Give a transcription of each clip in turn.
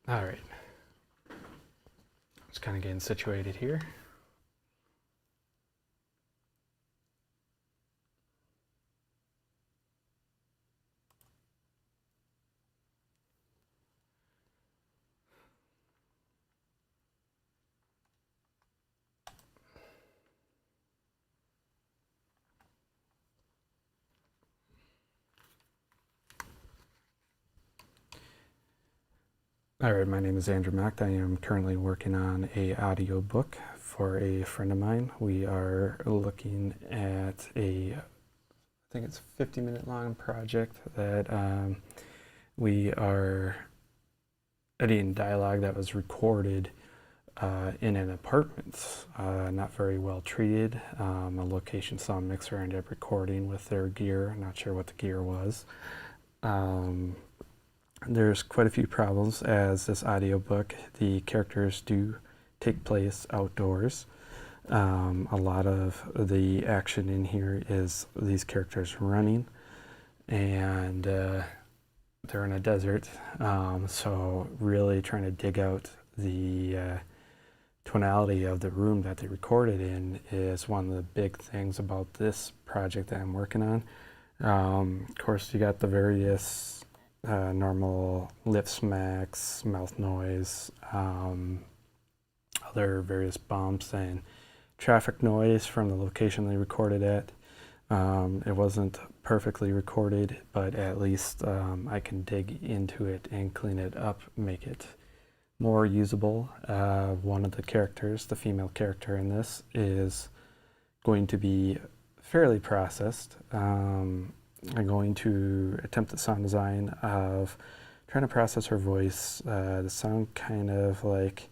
All right, just kind of getting situated here. All right, my name is Andrew Macht. I am currently working on a audiobook for a friend of mine. We are looking at I think it's a 50-minute long project that we are editing dialogue that was recorded in an apartment, not very well treated. A location sound mixer ended up recording with their gear. Not sure what the gear was. There's quite a few problems as this audiobook. The characters do take place outdoors. A lot of the action in here is these characters running, and they're in a desert. So really trying to dig out the tonality of the room that they recorded in is one of the big things about this project that I'm working on. Of course, you got the various normal lip smacks, mouth noise, other various bumps and traffic noise from the location they recorded at. It wasn't perfectly recorded, but at least I can dig into it and clean it up, make it more usable. One of the characters, the female character in this, is going to be fairly processed. I'm going to attempt the sound design of trying to process her voice to sound kind of like,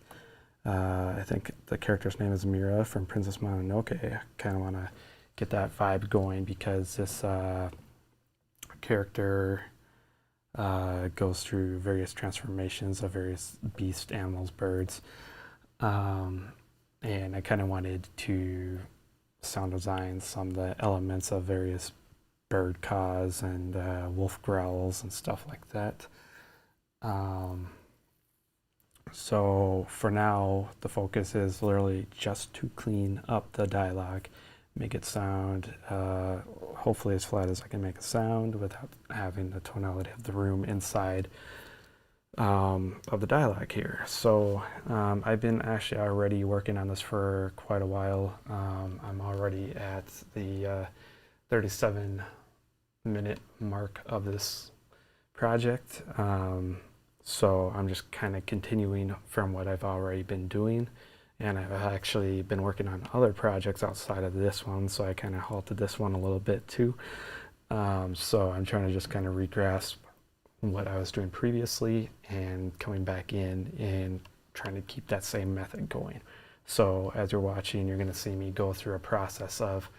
I think the character's name is Mira from Princess Mononoke. I kind of want to get that vibe going because this character goes through various transformations of various beasts, animals, birds. And I kind of wanted to sound design some of the elements of various bird caws and wolf growls and stuff like that. So for now, the focus is literally just to clean up the dialogue, make it sound hopefully as flat as I can make a sound without having the tonality of the room inside of the dialogue here. So I've been actually already working on this for quite a while. I'm already at the 37-minute mark of this project. So I'm just kind of continuing from what I've already been doing. And I've actually been working on other projects outside of this one, so I kind of halted this one a little bit too. So I'm trying to just kind of regrasp what I was doing previously and coming back in and trying to keep that same method going. So as you're watching, you're going to see me go through a process of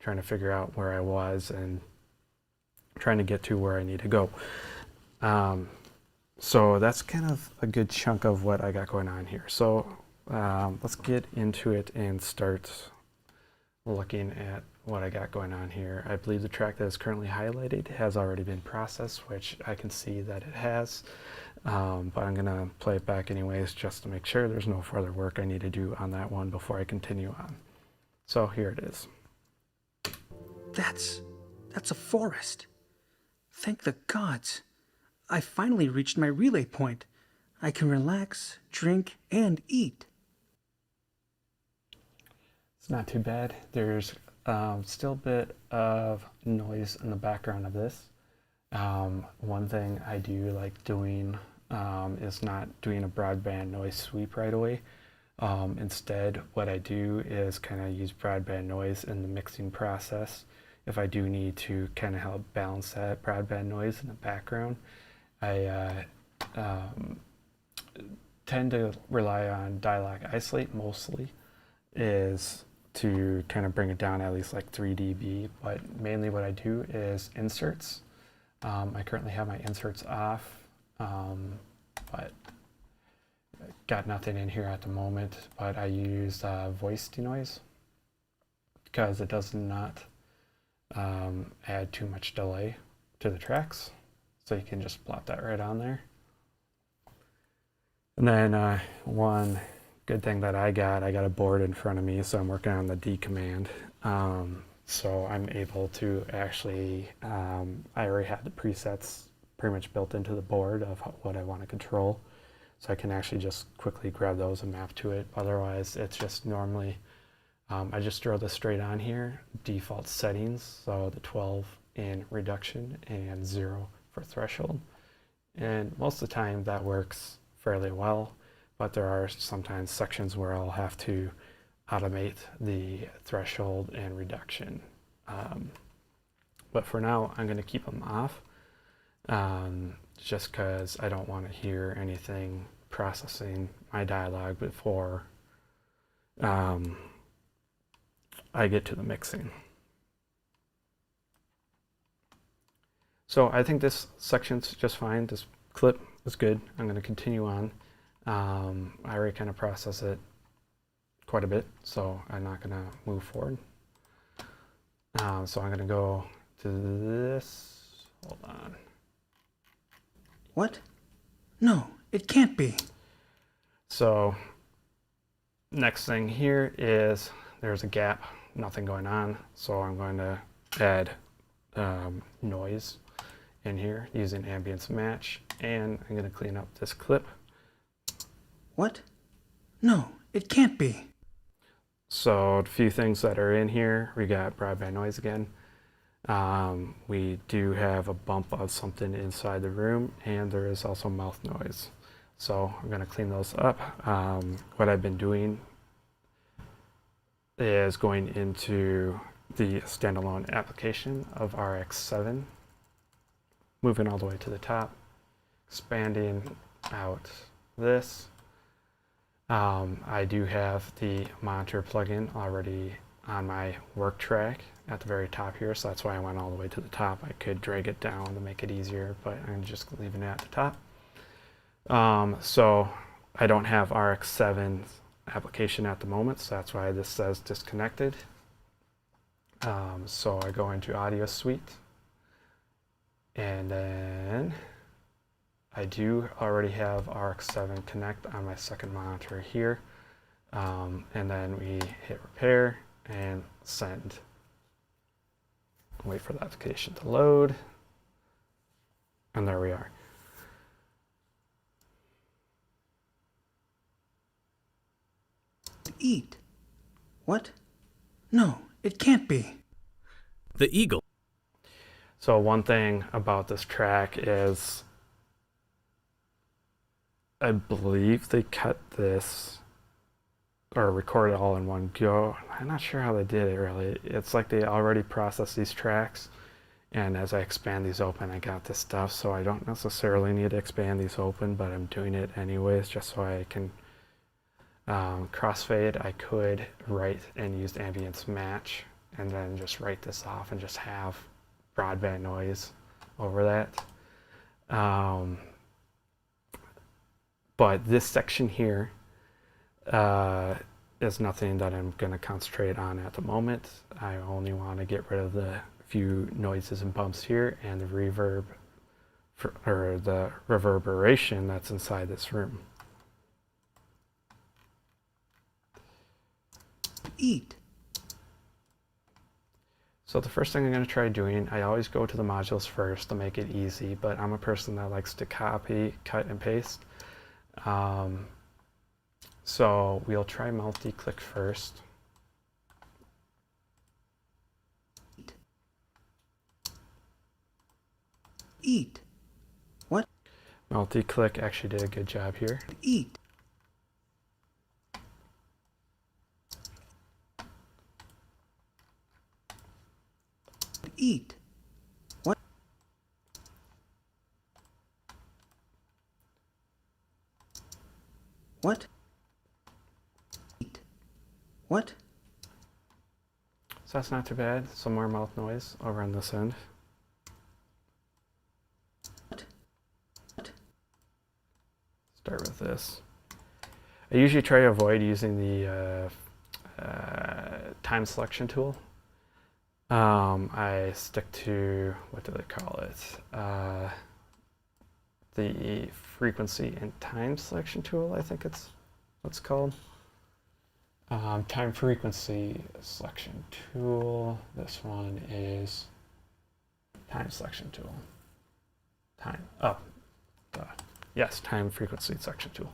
trying to figure out where I was and trying to get to where I need to go. So that's kind of a good chunk of what I got going on here. So let's get into it and start looking at what I got going on here. I believe the track that is currently highlighted has already been processed, which I can see that it has. But I'm going to play it back anyways just to make sure there's no further work I need to do on that one before I continue on. So here it is. That's a forest. Thank the gods. I finally reached my relay point. I can relax, drink, and eat. It's not too bad. There's still a bit of noise in the background of this. One thing I do like doing is not doing a broadband noise sweep right away. Instead, what I do is kind of use broadband noise in the mixing process. If I do need to kind of help balance that broadband noise in the background, I tend to rely on dialogue isolate mostly, is to kind of bring it down at least like 3 dB, but mainly what I do is inserts. I currently have my inserts off, but got nothing in here at the moment, but I use voice denoise because it does not add too much delay to the tracks. So you can just plop that right on there. And then one good thing that I got a board in front of me, so I'm working on the D command. So I'm able to actually, I already had the presets pretty much built into the board of what I want to control. So I can actually just quickly grab those and map to it. Otherwise, it's just normally, I just throw this straight on here, default settings, so the 12 in reduction and 0 for threshold. And most of the time that works fairly well, but there are sometimes sections where I'll have to automate the threshold and reduction. But for now, I'm going to keep them off just because I don't want to hear anything processing my dialogue before I get to the mixing. So I think this section's just fine. This clip is good. I'm going to continue on. I already kind of process it quite a bit, so I'm not going to move forward. So I'm going to go to this. Hold on. What? No, it can't be. So next thing here is there's a gap, nothing going on. So I'm going to add noise in here using ambience match, and I'm going to clean up this clip. What? No, it can't be. So a few things that are in here, we got broadband noise again. We do have a bump of something inside the room, and there is also mouth noise. So I'm going to clean those up. What I've been doing is going into the standalone application of RX7, moving all the way to the top, expanding out this. I do have the monitor plugin already on my work track at the very top here, so that's why I went all the way to the top. I could drag it down to make it easier, but I'm just leaving it at the top. So I don't have RX7's application at the moment, so that's why this says disconnected. So I go into Audio Suite, and then I do already have RX7 Connect on my second monitor here. And then we hit repair and send. Wait for the application to load. And there we are. Eat. What? No, it can't be. The eagle. So one thing about this track is I believe they cut this or recorded all in one go. I'm not sure how they did it really. It's like they already processed these tracks, and as I expand these open, I got this stuff, so I don't necessarily need to expand these open, but I'm doing it anyways just so I can crossfade. I could write and use ambience match and then just write this off and just have broadband noise over that. But this section here is nothing that I'm going to concentrate on at the moment. I only want to get rid of the few noises and bumps here and the reverb or the reverberation that's inside this room. Eat. So the first thing I'm going to try doing, I always go to the modules first to make it easy, but I'm a person that likes to copy, cut, and paste. So we'll try multi-click first. Eat. What? Multi-click actually did a good job here. Eat. Eat. What? What? Eat. What? So that's not too bad. Some more mouth noise over on this end. What? Start with this. I usually try to avoid using the time selection tool. I stick to, what do they call it? the frequency and time selection tool, I think it's what's called. Time frequency selection tool. This one is time selection tool. Yes, time frequency selection tool.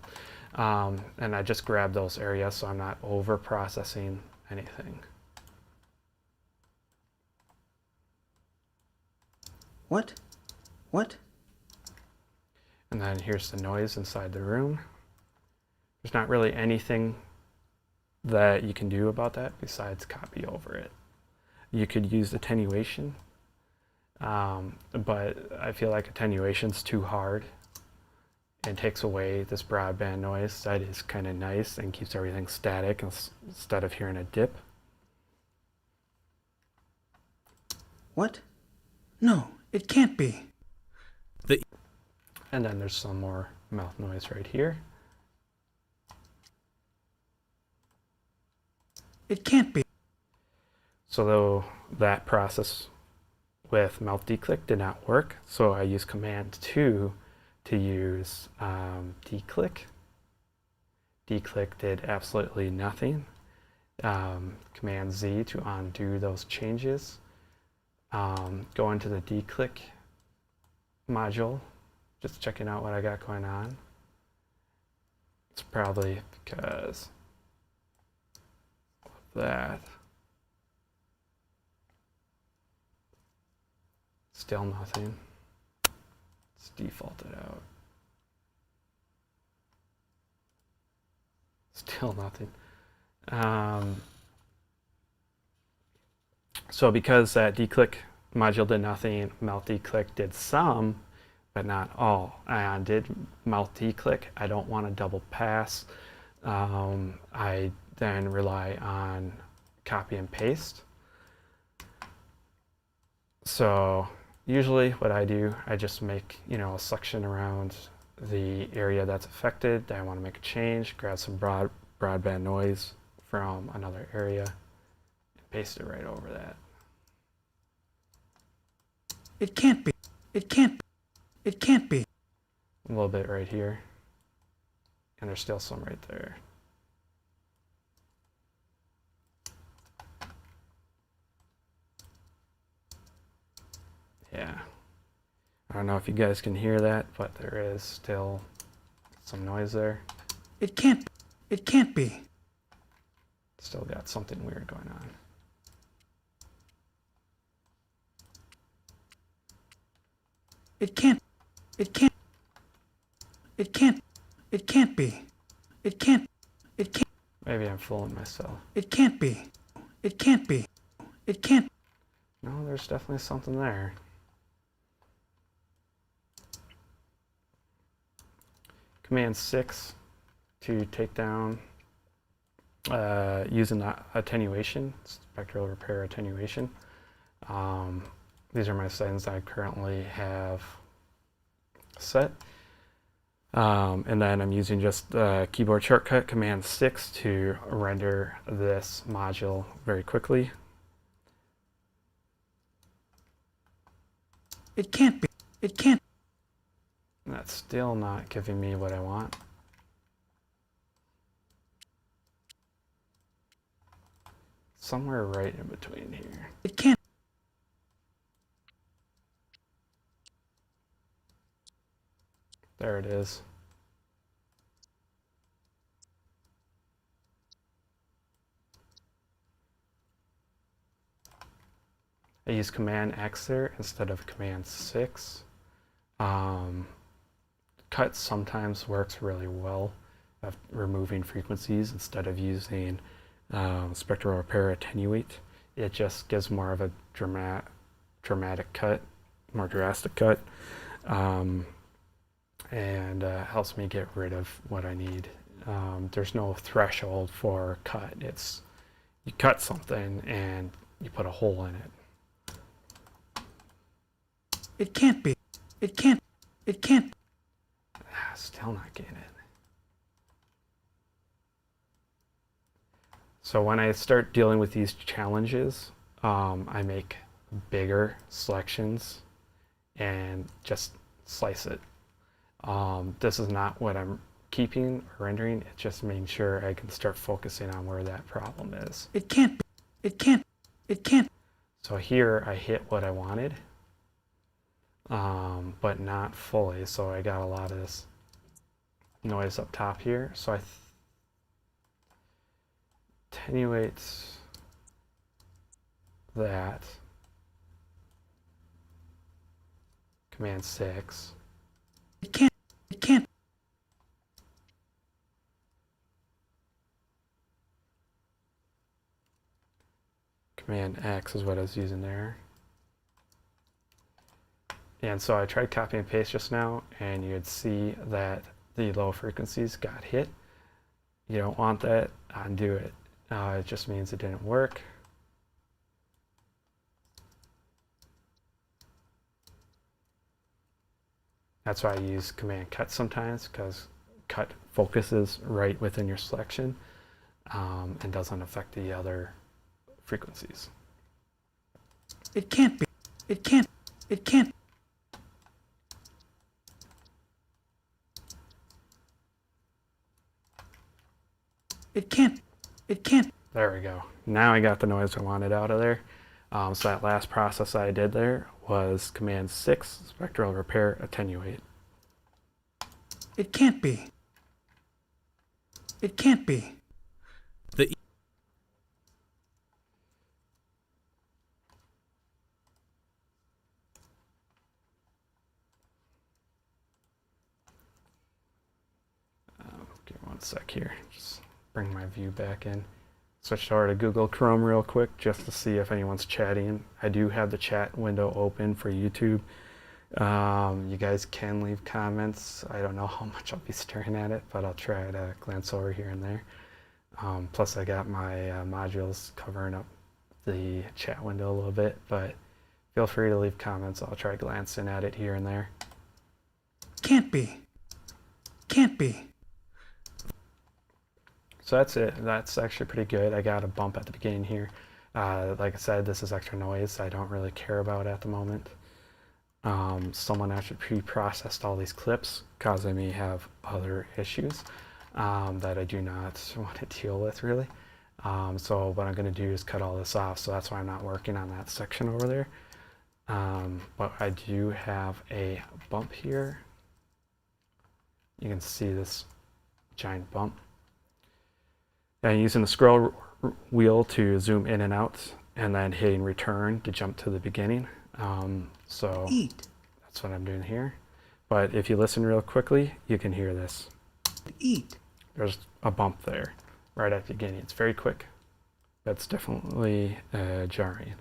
And I just grabbed those areas so I'm not over processing anything. What? What? And then here's the noise inside the room. There's not really anything that you can do about that besides copy over it. You could use attenuation, but I feel like attenuation's too hard and takes away this broadband noise that is kind of nice and keeps everything static instead of hearing a dip. What? No, it can't be. And then there's some more mouth noise right here. It can't be. So though that process with mouth declick did not work, so I used Command 2 to use declick. Declick did absolutely nothing. Command Z to undo those changes. Go into the declick module, just checking out what I got going on. It's probably because of that. Still nothing. It's defaulted out. Still nothing. So because that declick module did nothing, mouth declick did some, but not all. I undid mouth declick. I don't want to double pass. I then rely on copy and paste. So usually what I do, I just make, a section around the area that's affected that I want to make a change, grab some broadband noise from another area, and paste it right over that. It can't be. It can't. It can't be. A little bit right here, and there's still some right there. Yeah. I don't know if you guys can hear that, but there is still some noise there. It can't. It can't be. Still got something weird going on. It can't. It can't. It can't. It can't be. It can't. It can't. Maybe I'm fooling myself. It can't be. It can't be. It can't. No, there's definitely something there. Command 6 to take down using attenuation, spectral repair attenuation. These are my settings I currently have set. And then I'm using just keyboard shortcut Command 6 to render this module very quickly. It can't be. It can't. That's still not giving me what I want. Somewhere right in between here. It can't. There it is. I use Command X there instead of Command 6. Cut sometimes works really well of removing frequencies instead of using spectral repair attenuate. It just gives more of a dramatic cut, more drastic cut, and helps me get rid of what I need. There's no threshold for cut. It's you cut something and you put a hole in it. It can't be. It can't. It can't. Still not getting it. So when I start dealing with these challenges, I make bigger selections and just slice it. This is not what I'm keeping or rendering. It's just making sure I can start focusing on where that problem is. It can't be. It can't. It can't. So here I hit what I wanted, but not fully. So I got a lot of this noise up top here. So I attenuate that. Command 6. It can't. It can't. Command X is what I was using there. And so I tried copy and paste just now, and you'd see that the low frequencies got hit. You don't want that, undo it. It just means it didn't work. That's why I use command cut sometimes, because cut focuses right within your selection and doesn't affect the other frequencies. It can't be. It can't. It can't. It can't. It can't. There we go. Now I got the noise I wanted out of there. So that last process I did there was command 6, spectral repair, attenuate. It can't be. It can't be. The Give me one sec here. Just bring my view back in. Switched over to Google Chrome real quick just to see if anyone's chatting. I do have the chat window open for YouTube. You guys can leave comments. I don't know how much I'll be staring at it, but I'll try to glance over here and there. Plus I got my modules covering up the chat window a little bit, but feel free to leave comments. I'll try glancing at it here and there. Can't be. Can't be. So that's it. That's actually pretty good. I got a bump at the beginning here. Like I said, this is extra noise I don't really care about at the moment. Someone actually pre-processed all these clips because I may have other issues that I do not want to deal with really. So what I'm going to do is cut all this off. So that's why I'm not working on that section over there. But I do have a bump here. You can see this giant bump. And using the scroll wheel to zoom in and out, and then hitting return to jump to the beginning. So Eat. that's what I'm doing here. But if you listen real quickly, you can hear this. Eat. There's a bump there right at the beginning. It's very quick. That's definitely jarring.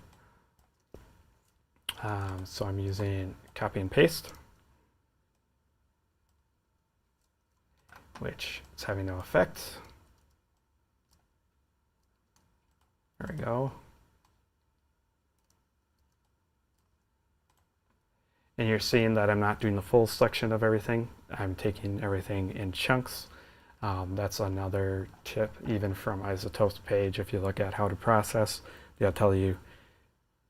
So I'm using copy and paste, which is having no effect. There we go. And you're seeing that I'm not doing the full selection of everything. I'm taking everything in chunks. That's another tip, even from Isotope's page. If you look at how to process, they'll tell you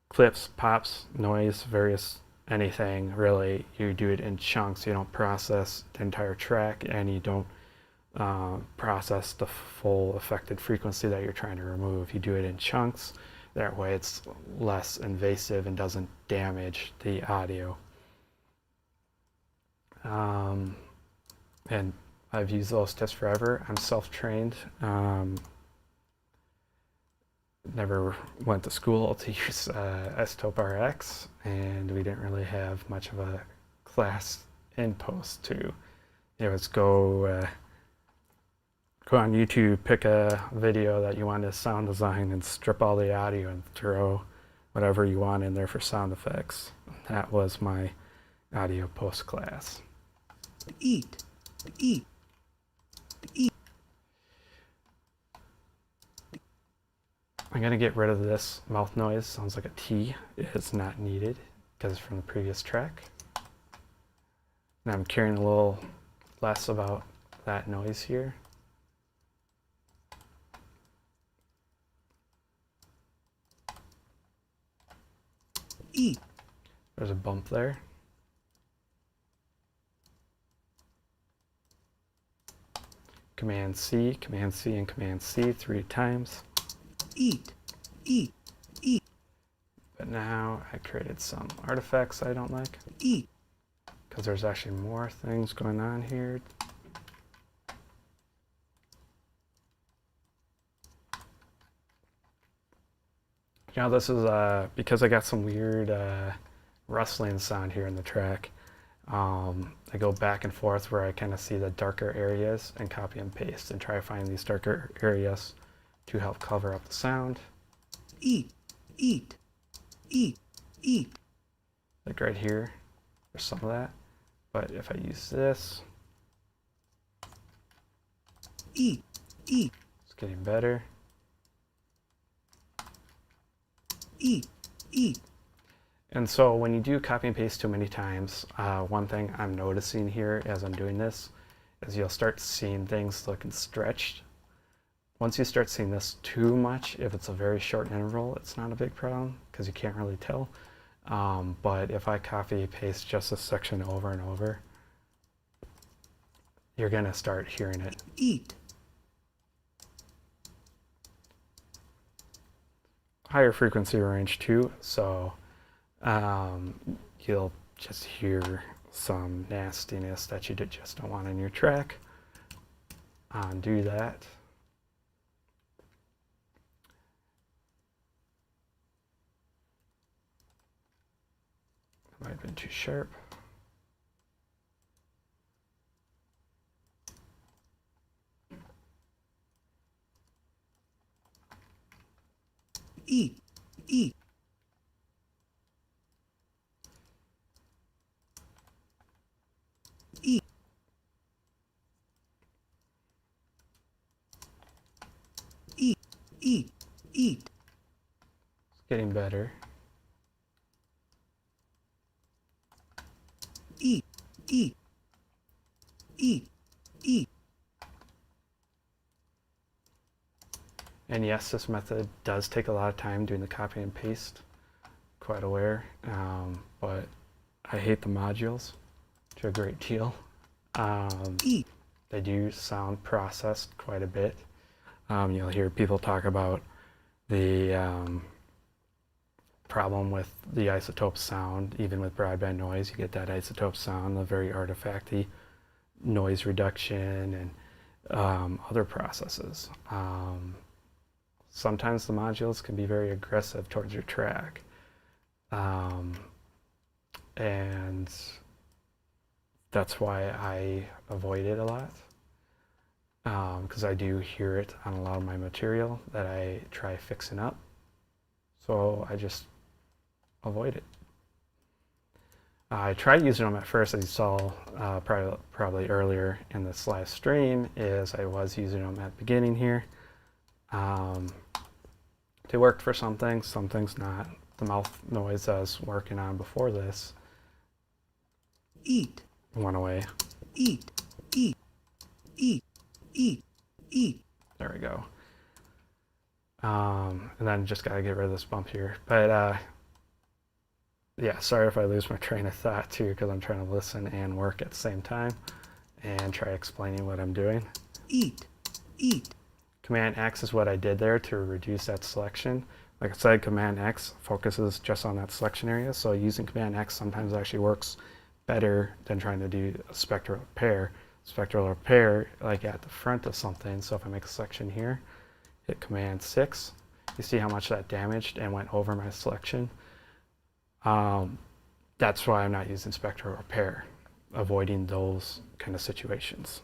clips, pops, noise, various anything really. You do it in chunks. You don't process the entire track, and you don't process the full affected frequency that you're trying to remove. You do it in chunks. That way it's less invasive and doesn't damage the audio. And I've used those tips forever. I'm self-trained. Never went to school to use Isotope RX, and we didn't really have much of a class in post to, go on YouTube, pick a video that you want to sound design and strip all the audio and throw whatever you want in there for sound effects. That was my audio post class. Eat. Eat. Eat. I'm going to get rid of this mouth noise. Sounds like a T. It's not needed because it's from the previous track. And I'm caring a little less about that noise here. Eat. There's a bump there. Command C, Command C, and Command C 3 times. Eat, eat, eat, But now I created some artifacts I don't like, eat. because there's actually more things going on here. Now this is because I got some weird rustling sound here in the track. I go back and forth where I kind of see the darker areas and copy and paste and try to find these darker areas to help cover up the sound. Eat, eat, eat, eat. Like right here, there's some of that. But if I use this, Eat, eat, it's getting better. eat, eat. And so when you do copy and paste too many times, one thing I'm noticing here as I'm doing this is you'll start seeing things looking stretched. Once you start seeing this too much, if it's a very short interval, it's not a big problem because you can't really tell. But if I copy paste just this section over and over, you're gonna start hearing it. Eat, Higher frequency range too, so you'll just hear some nastiness that you just don't want in your track. Undo that. Might have been too sharp. eat, eat. Eat, eat, eat, eat. It's getting better. Eat, eat, eat, eat. And yes, this method does take a lot of time doing the copy and paste. Quite aware, but I hate the modules to a great deal. Eat, They do sound processed quite a bit. You'll hear people talk about the problem with the isotope sound. Even with broadband noise, you get that isotope sound, the very artifacty noise reduction and other processes. Sometimes the modules can be very aggressive towards your track. And that's why I avoid it a lot. Because I do hear it on a lot of my material that I try fixing up. So I just avoid it. I tried using them at first, as you saw probably earlier in this live stream, is I was using them at the beginning here. They worked for some things not. The mouth noise I was working on before this eat, went away. eat, eat, eat, eat, eat. There we go. And then just gotta get rid of this bump here. But yeah, sorry if I lose my train of thought too, because I'm trying to listen and work at the same time and try explaining what I'm doing. Eat, eat. Command X is what I did there to reduce that selection. Like I said, Command X focuses just on that selection area, so using Command X sometimes actually works better than trying to do a spectral repair. Spectral repair, like at the front of something, so if I make a selection here, hit Command 6, you see how much that damaged and went over my selection. That's why I'm not using spectral repair, avoiding those kind of situations.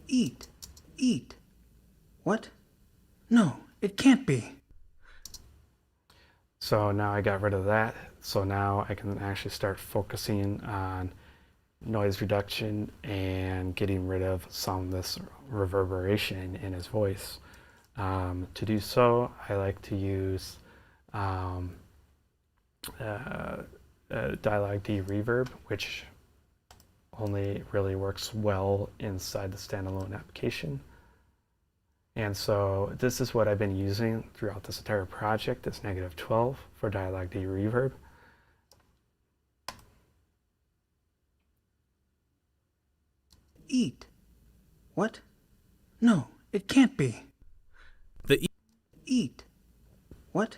Eat, eat. What? No, it can't be. So now I got rid of that. So now I can actually start focusing on noise reduction and getting rid of some of this reverberation in his voice. To do so, I like to use Dialogue D reverb, which only really works well inside the standalone application. And so this is what I've been using throughout this entire project, this -12 for Dialogue D reverb. Eat, What? No, it can't be. The Eat. What?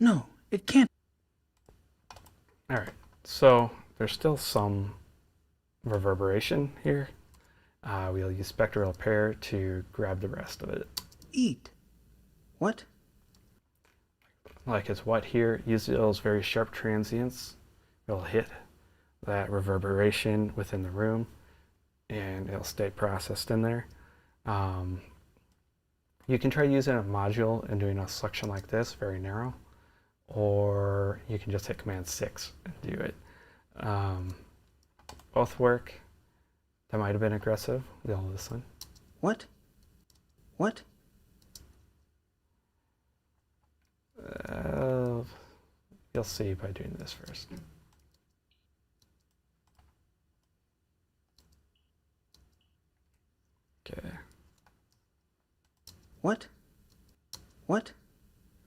No, it can't. All right, so there's still some reverberation here. We'll use spectral repair to grab the rest of it. Eat. What? Like it's what here, use those very sharp transients. It'll hit that reverberation within the room and it'll stay processed in there. You can try using a module and doing a selection like this, very narrow, or you can just hit Command 6 and do it. Both work. That might have been aggressive. We'll listen. What? What? You'll see by doing this first. Okay. What? What?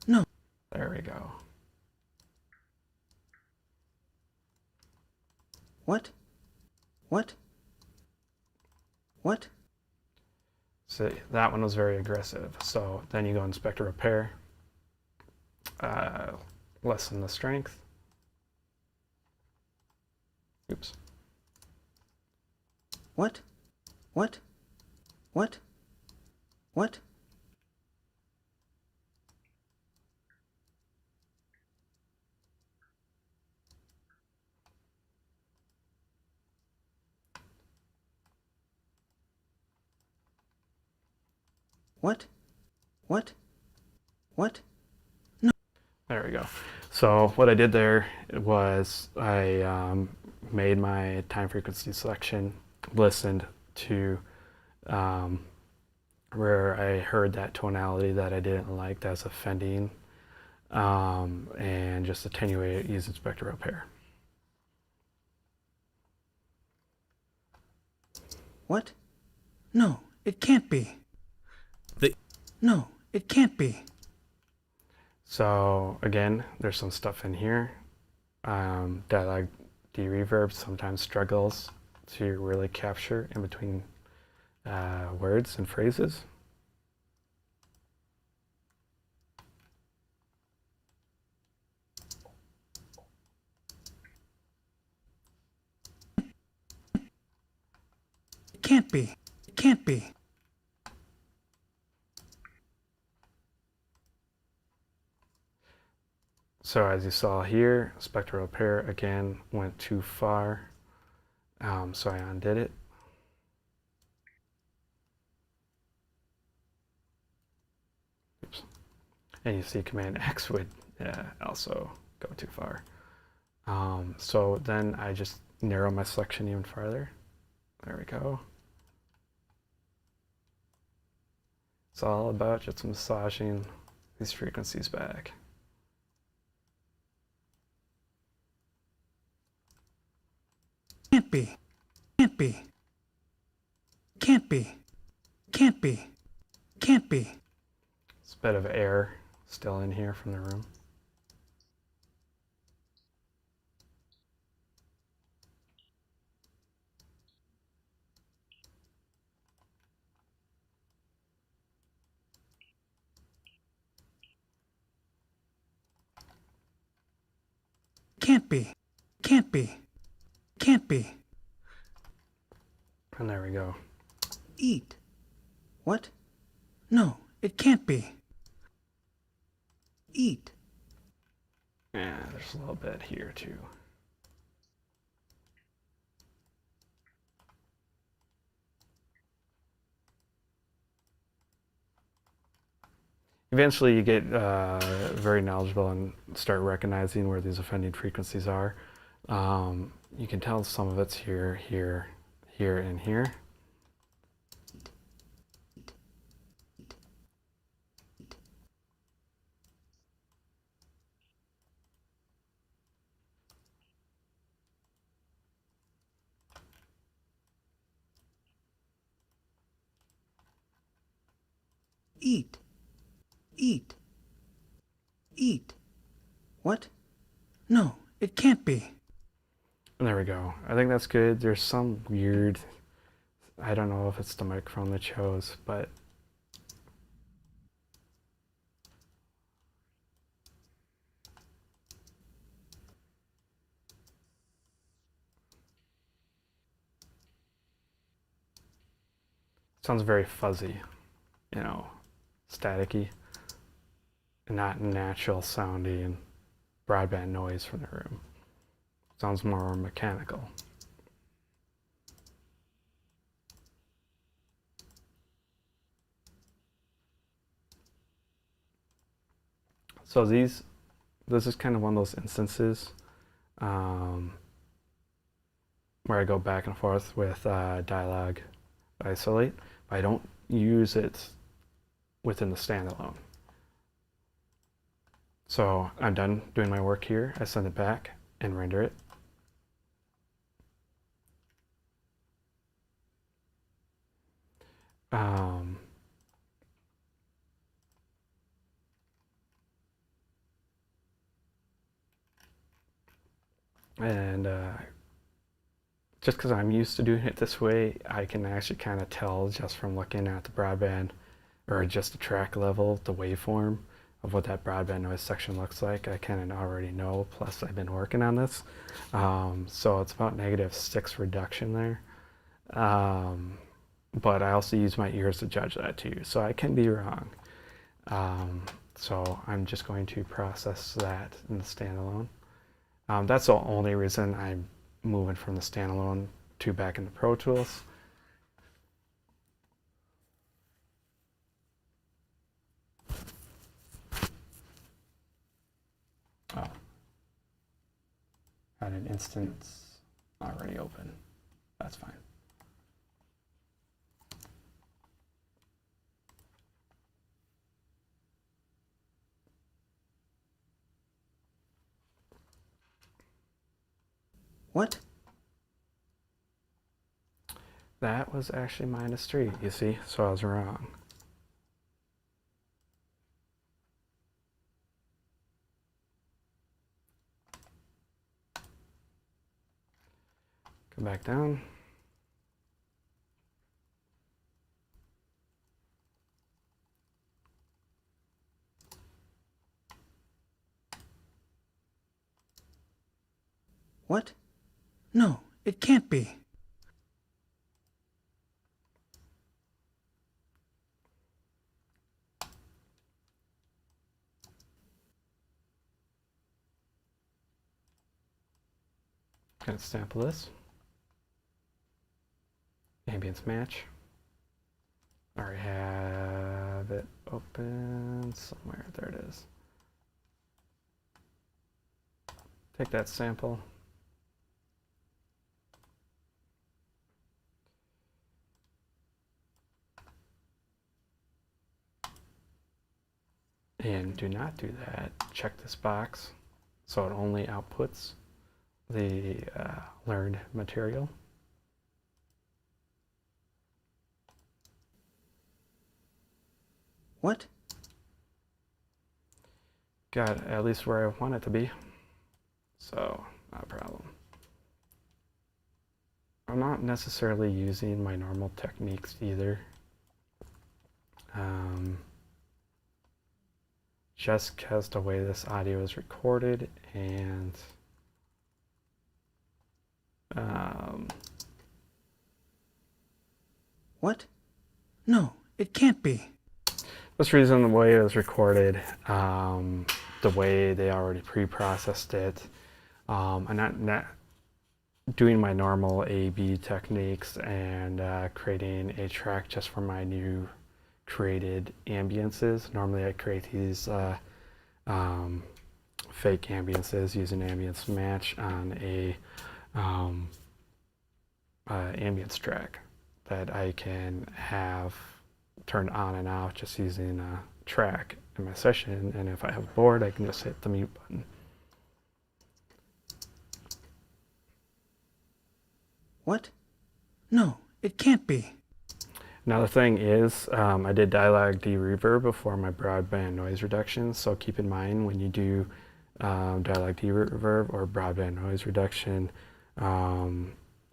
No. There we go. What? What? What? So that one was very aggressive. So then you go inspect repair. Lessen the strength. Oops. What? What? What? What? What? What? What? No. There we go. So what I did there was I made my time frequency selection, listened to where I heard that tonality that I didn't like, that's offending, and just attenuate it using spectral repair. What? No, it can't be. No, it can't be. So again, there's some stuff in here that de-reverb sometimes struggles to really capture in between words and phrases. It can't be. It can't be. So as you saw here, spectral repair again went too far, so I undid it. Oops. And you see Command X would also go too far. So then I just narrow my selection even farther. There we go. It's all about just massaging these frequencies back. Can't be. Can't be. Can't be. Can't be. Can't be. It's a bit of air still in here from the room. Can't be. Can't be. Can't be. And there we go. Eat. What? No, it can't be. Eat. Yeah, there's a little bit here too. Eventually you get very knowledgeable and start recognizing where these offending frequencies are. You can tell some of it's here, here, here, and here. Eat. Eat. Eat. What? No, it can't be. And there we go. I think that's good. There's some weird I don't know if it's the microphone they chose, but it sounds very fuzzy, you know, staticky, not natural sounding broadband noise from the room. Sounds more mechanical. So this is kind of one of those instances where I go back and forth with dialogue isolate, but I don't use it within the standalone. So I'm done doing my work here. I send it back and render it. And just because I'm used to doing it this way, I can actually kind of tell just from looking at the broadband or just the track level, the waveform of what that broadband noise section looks like. I kind of already know, plus I've been working on this. So it's about -6 reduction there. But I also use my ears to judge that too, so I can be wrong. So I'm just going to process that in the standalone. That's the only reason I'm moving from the standalone to back into Pro Tools. Oh, had an instance already open. That's fine. What? That was actually -3, you see, so I was wrong. Come back down. What? No, it can't be. Gonna sample this. Ambience match. I already have it open somewhere. There it is. Take that sample. And do not do that. Check this box so it only outputs the learned material. What? Got it at least where I want it to be. So, not a problem. I'm not necessarily using my normal techniques either. Just because the way this audio is recorded and What? No, it can't be. this reason the way it was recorded, the way they already pre-processed it, I'm not doing my normal A/B techniques and creating a track just for my new created ambiences. Normally I create these fake ambiences using ambience match on a ambience track that I can have turned on and off just using a track in my session, and if I have a board I can just hit the mute button. What? No, it can't be. Now the thing is, I did dialogue de-reverb before my broadband noise reduction, so keep in mind when you do dialogue de-reverb or broadband noise reduction,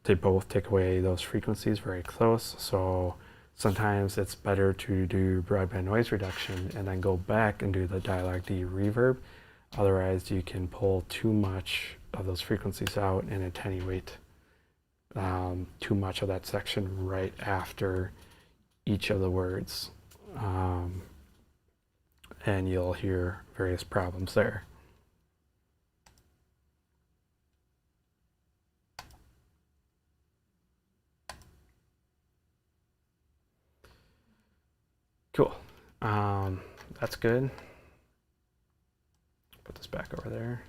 they both take away those frequencies very close. So sometimes it's better to do broadband noise reduction and then go back and do the dialogue D reverb. Otherwise, you can pull too much of those frequencies out and attenuate too much of that section right after each of the words. And you'll hear various problems there. Cool. That's good. Put this back over there.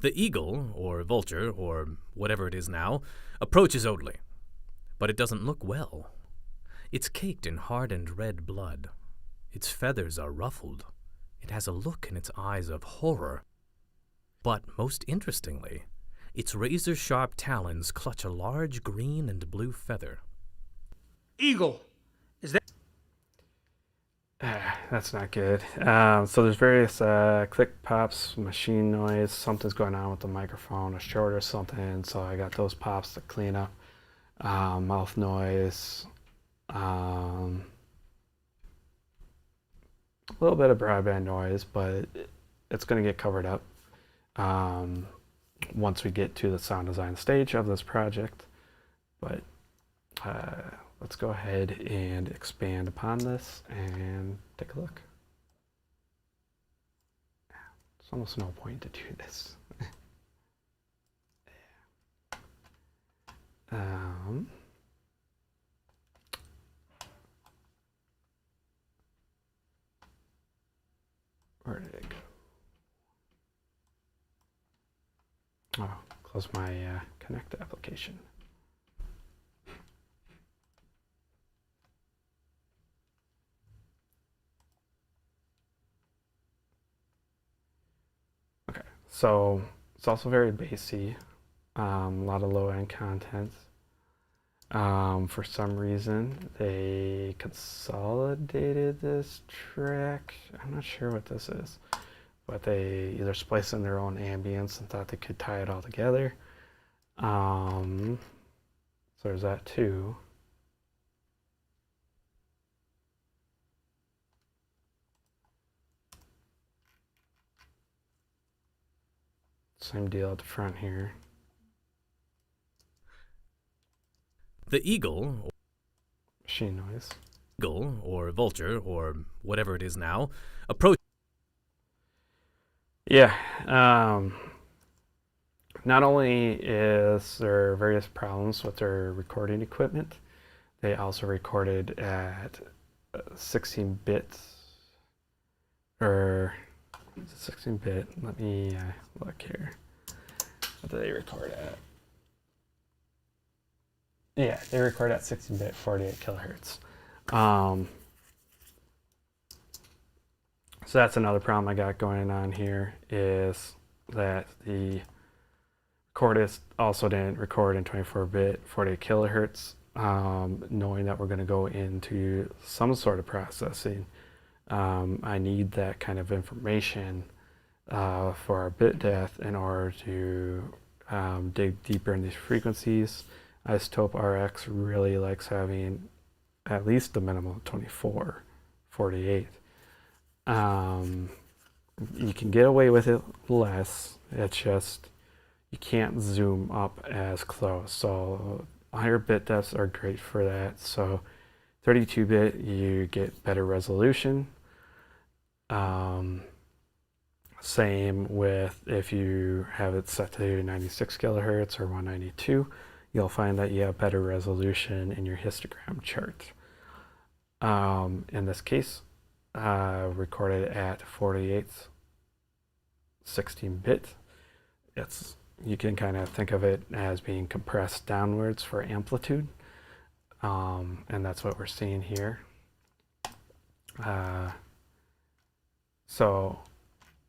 The eagle, or vulture, or whatever it is now, approaches Oatley. But it doesn't look well. It's caked in hardened red blood. Its feathers are ruffled. It has a look in its eyes of horror. But most interestingly, its razor-sharp talons clutch a large green and blue feather. Eagle, is that? That's not good. So there's various click pops, machine noise, something's going on with the microphone, a short or something. So I got those pops to clean up. Mouth noise. A little bit of broadband noise, but it's going to get covered up once we get to the sound design stage of this project. But let's go ahead and expand upon this and take a look. There's almost no point to do this. Where did it go? Oh, close my Connect application. Okay, so it's also very bassy, a lot of low-end content. For some reason, they consolidated this track. I'm not sure what this is, but they either spliced in their own ambience and thought they could tie it all together. So there's that too. Same deal at the front here. The eagle, Machine noise. or vulture, or whatever it is now, approaches. Yeah. Not only is there various problems with their recording equipment, they also recorded at 16 bits, or 16-bit. Let me look here. What do they record at? Yeah, they record at 16-bit, 48 kilohertz. So that's another problem I got going on here, is that the recordist also didn't record in 24-bit, 48 kilohertz, knowing that we're going to go into some sort of processing. I need that kind of information for our bit depth in order to dig deeper in these frequencies. Isotope RX really likes having at least the minimum of 24, 48. You can get away with it less. It's just you can't zoom up as close. So higher bit depths are great for that. So 32-bit, you get better resolution. Same with if you have it set to 96 kilohertz or 192, you'll find that you have better resolution in your histogram chart. In this case, recorded at 48, 16-bit. You can kind of think of it as being compressed downwards for amplitude, and that's what we're seeing here. So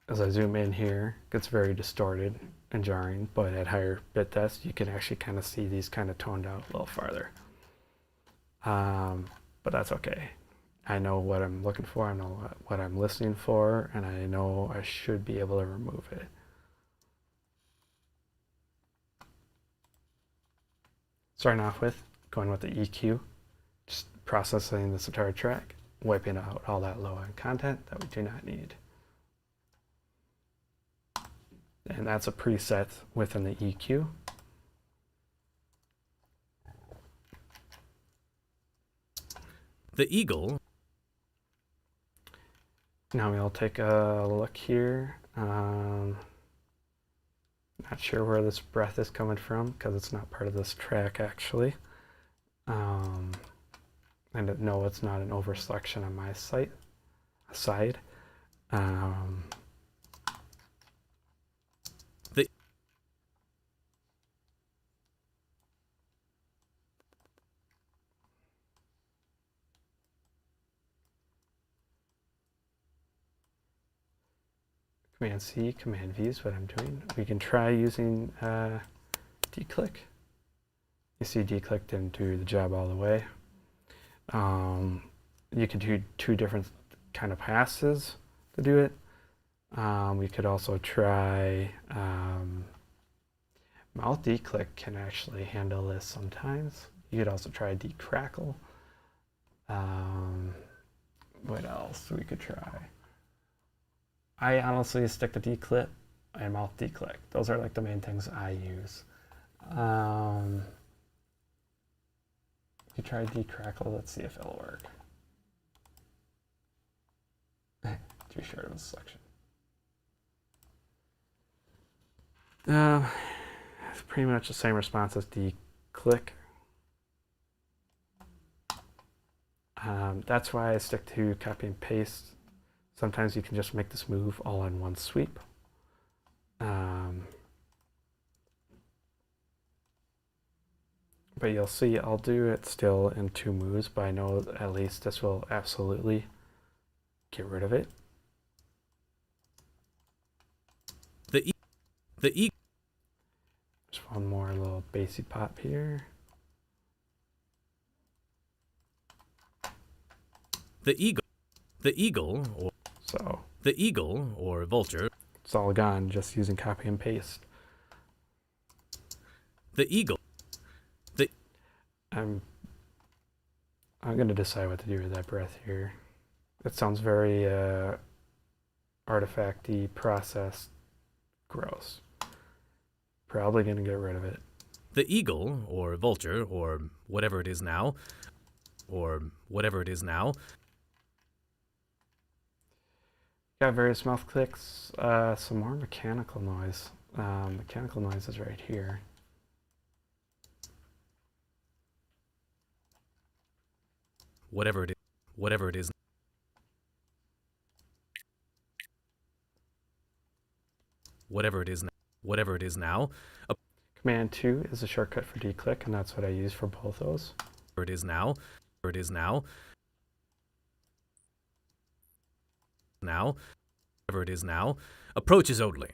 as I zoom in here, it gets very distorted and jarring, but at higher bit depths, you can actually kind of see these kind of toned out a little farther. but that's okay. I know what I'm looking for, I know what I'm listening for, and I know I should be able to remove it. Starting off with, going with the EQ, just processing this entire track, wiping out all that low-end content that we do not need. And that's a preset within the EQ. The eagle. Now we'll take a look here. Not sure where this breath is coming from because it's not part of this track actually. And no, it's not an overselection on my side. Command C, Command V is what I'm doing. We can try using declick. You see declick didn't do the job all the way. You could do two different kind of passes to do it. We could also try mouth declick can actually handle this sometimes. You could also try decrackle. What else we could try? I honestly stick to declip and mouth declick. Those are like the main things I use. You try decrackle, let's see if it'll work. Too short of a selection. It's pretty much the same response as declick. That's why I stick to copy and paste. Sometimes you can just make this move all in one sweep. But you'll see I'll do it still in two moves, but I know at least this will absolutely get rid of it. Just one more little bassy pop here. The eagle, or So the eagle or vulture. it's all gone just using copy and paste. The eagle. I'm going to decide what to do with that breath here. It sounds very artifacty, processed, gross. Probably going to get rid of it. The eagle or vulture or whatever it is now. Got various mouth clicks, some more mechanical noise. Mechanical noise is right here. Whatever it is. Whatever it is now. Command 2 is a shortcut for declick, and that's what I use for both those. It is now. Whatever it is now. Approaches only.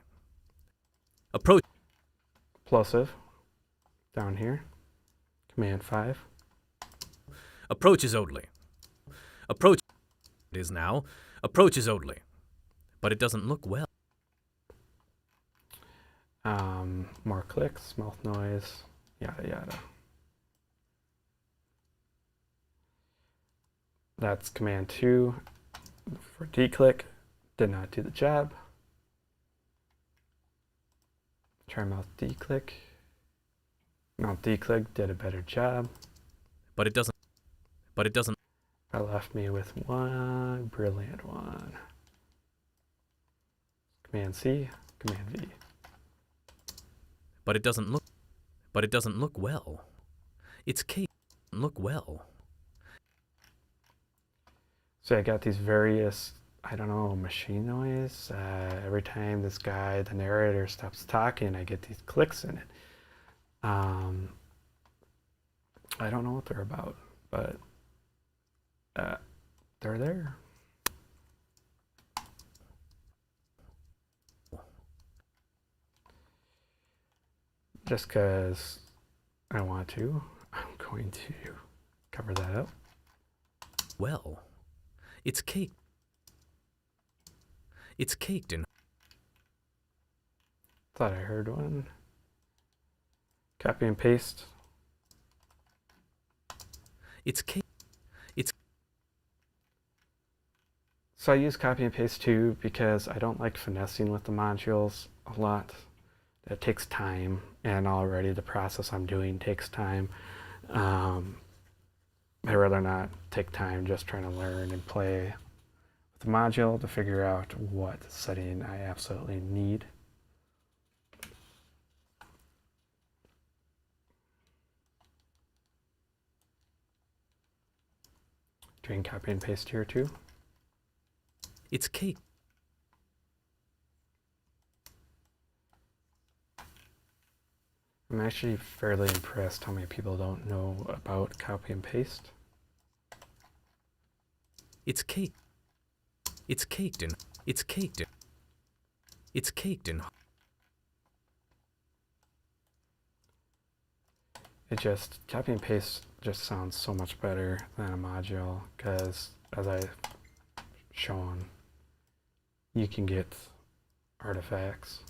Plosive, down here. Command 5. Approaches only. It is now. Approaches only. But it doesn't look well. More clicks, mouth noise, yada yada. That's command 2 for declick. Did not do the job. Try mouth declick. Mouth declick did a better job. But it doesn't. That left me with one brilliant one. Command C, Command V. But it doesn't look well. It's cake. Look well. So I got these various, I don't know, machine noise. Every time this guy, the narrator, stops talking, I get these clicks in it. I don't know what they're about, but they're there. Just because I want to, I'm going to cover that up. well. It's caked. It's caked in. Thought I heard one. Copy and paste. It's caked. So I use copy and paste too because I don't like finessing with the modules a lot. That takes time, and already the process I'm doing takes time. I'd rather not take time just trying to learn and play with the module to figure out what setting I absolutely need. Doing copy and paste here too. It's caked. I'm actually fairly impressed how many people don't know about copy and paste. It's caked. It's caked in. It's caked in. It's caked in. Copy and paste just sounds so much better than a module because, as I've shown, you can get artifacts.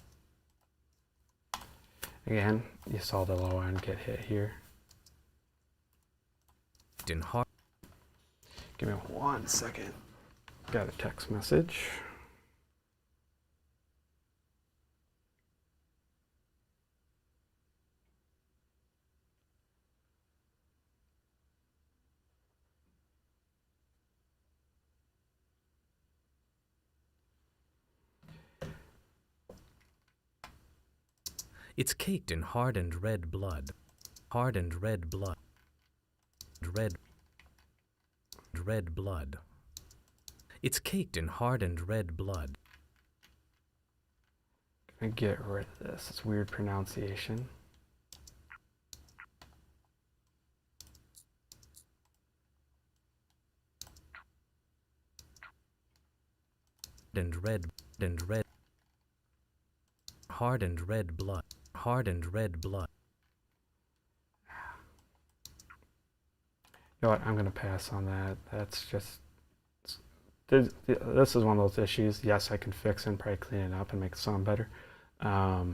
Again, you saw the low end get hit here. In hard. Give me 1 second. Got a text message. It's caked in hardened red blood. Hardened red blood. Red blood. It's caked in hardened red blood. Gonna get rid of this. It's weird pronunciation. And red. Hardened red blood. Hardened red blood. You know what? I'm gonna pass on that. That's just. This is one of those issues. Yes, I can fix and probably clean it up and make it sound better. The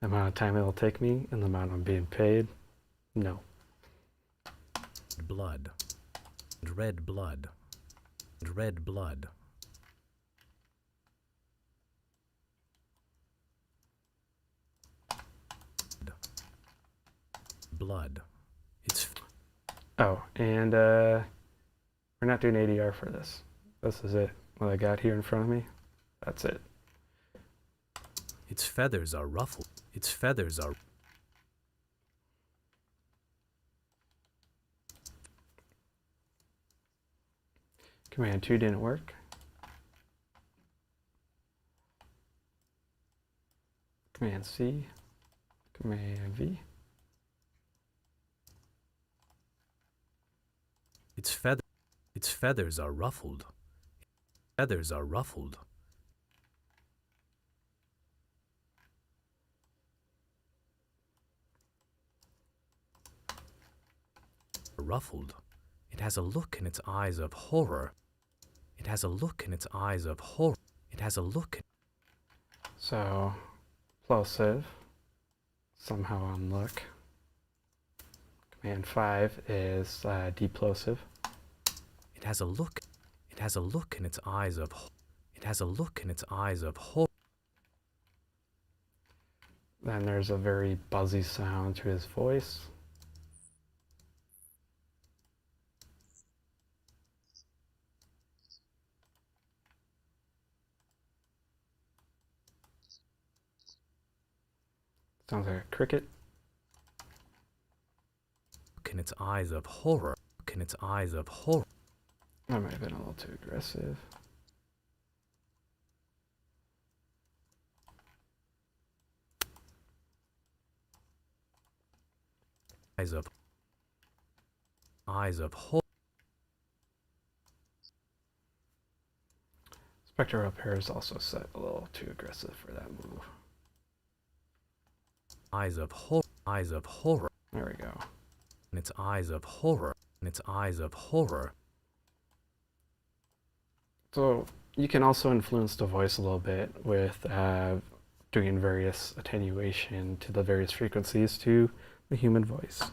amount of time it'll take me and the amount I'm being paid, no. Blood. Red blood. Red blood. Blood. It's. Oh, and we're not doing ADR for this. This is it. What I got here in front of me, that's it. Its feathers are ruffled. Its feathers are. Command 2 didn't work. Command C. Command V. Its feathers are ruffled. Feathers are ruffled. Ruffled. It has a look in its eyes of horror. It has a look in its eyes of horror. It has a look. So, plosive, somehow on look. Command 5 is deplosive. It has a look. It has a look in its eyes of. It has a look in its eyes of horror. Then there's a very buzzy sound to his voice. Sounds like a cricket. Look in its eyes of horror. Look in its eyes of horror. That might have been a little too aggressive. Eyes of horror. Spectre up here is also set a little too aggressive for that move. Eyes of horror. Eyes of horror. There we go. In its eyes of horror. In its eyes of horror. So you can also influence the voice a little bit with doing various attenuation to the various frequencies to the human voice.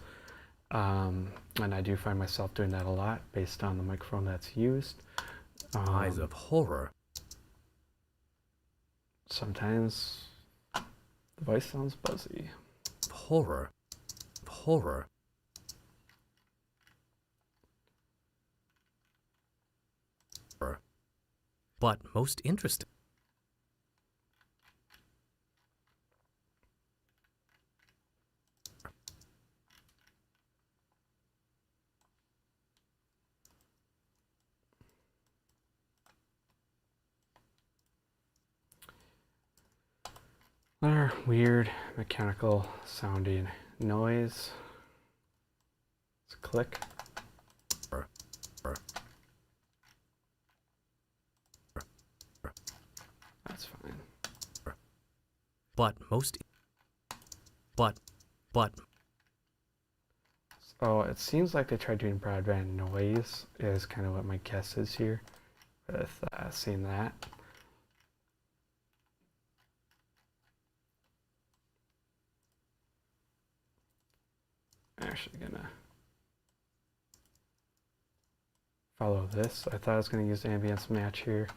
And I do find myself doing that a lot based on the microphone that's used. Eyes of horror. Sometimes the voice sounds buzzy. Horror. Horror. But most interesting. Another weird mechanical sounding noise. Let's click. That's fine. But most. But. Oh, it seems like they tried doing broadband noise is kind of what my guess is here with seeing that. I'm actually gonna follow this. I thought I was gonna use the ambience match here,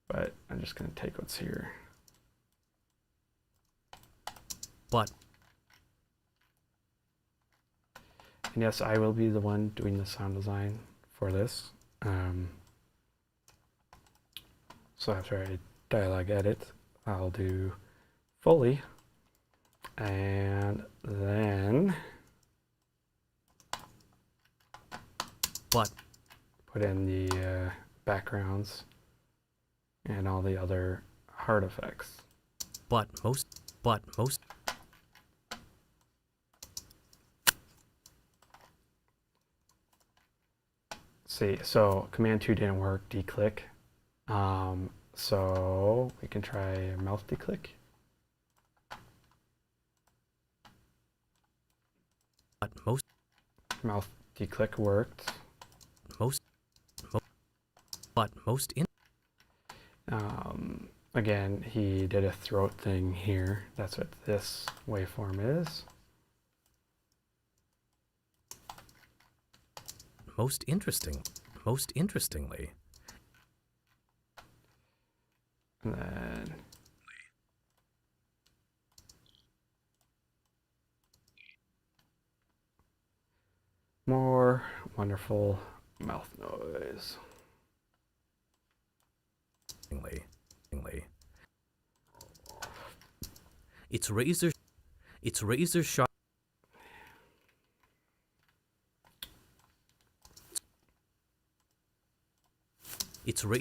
but I'm just gonna take what's here. But. And yes, I will be the one doing the sound design for this. So after I dialogue edit, I'll do Foley, and then But. put in the backgrounds and all the other hard effects. But most. See, so Command 2 didn't work, declick. So we can try mouth declick. But most. Mouth declick worked. But most in. Again, he did a throat thing here. That's what this waveform is. Most interestingly. And then more wonderful mouth noise. It's razor sharp. It's ra-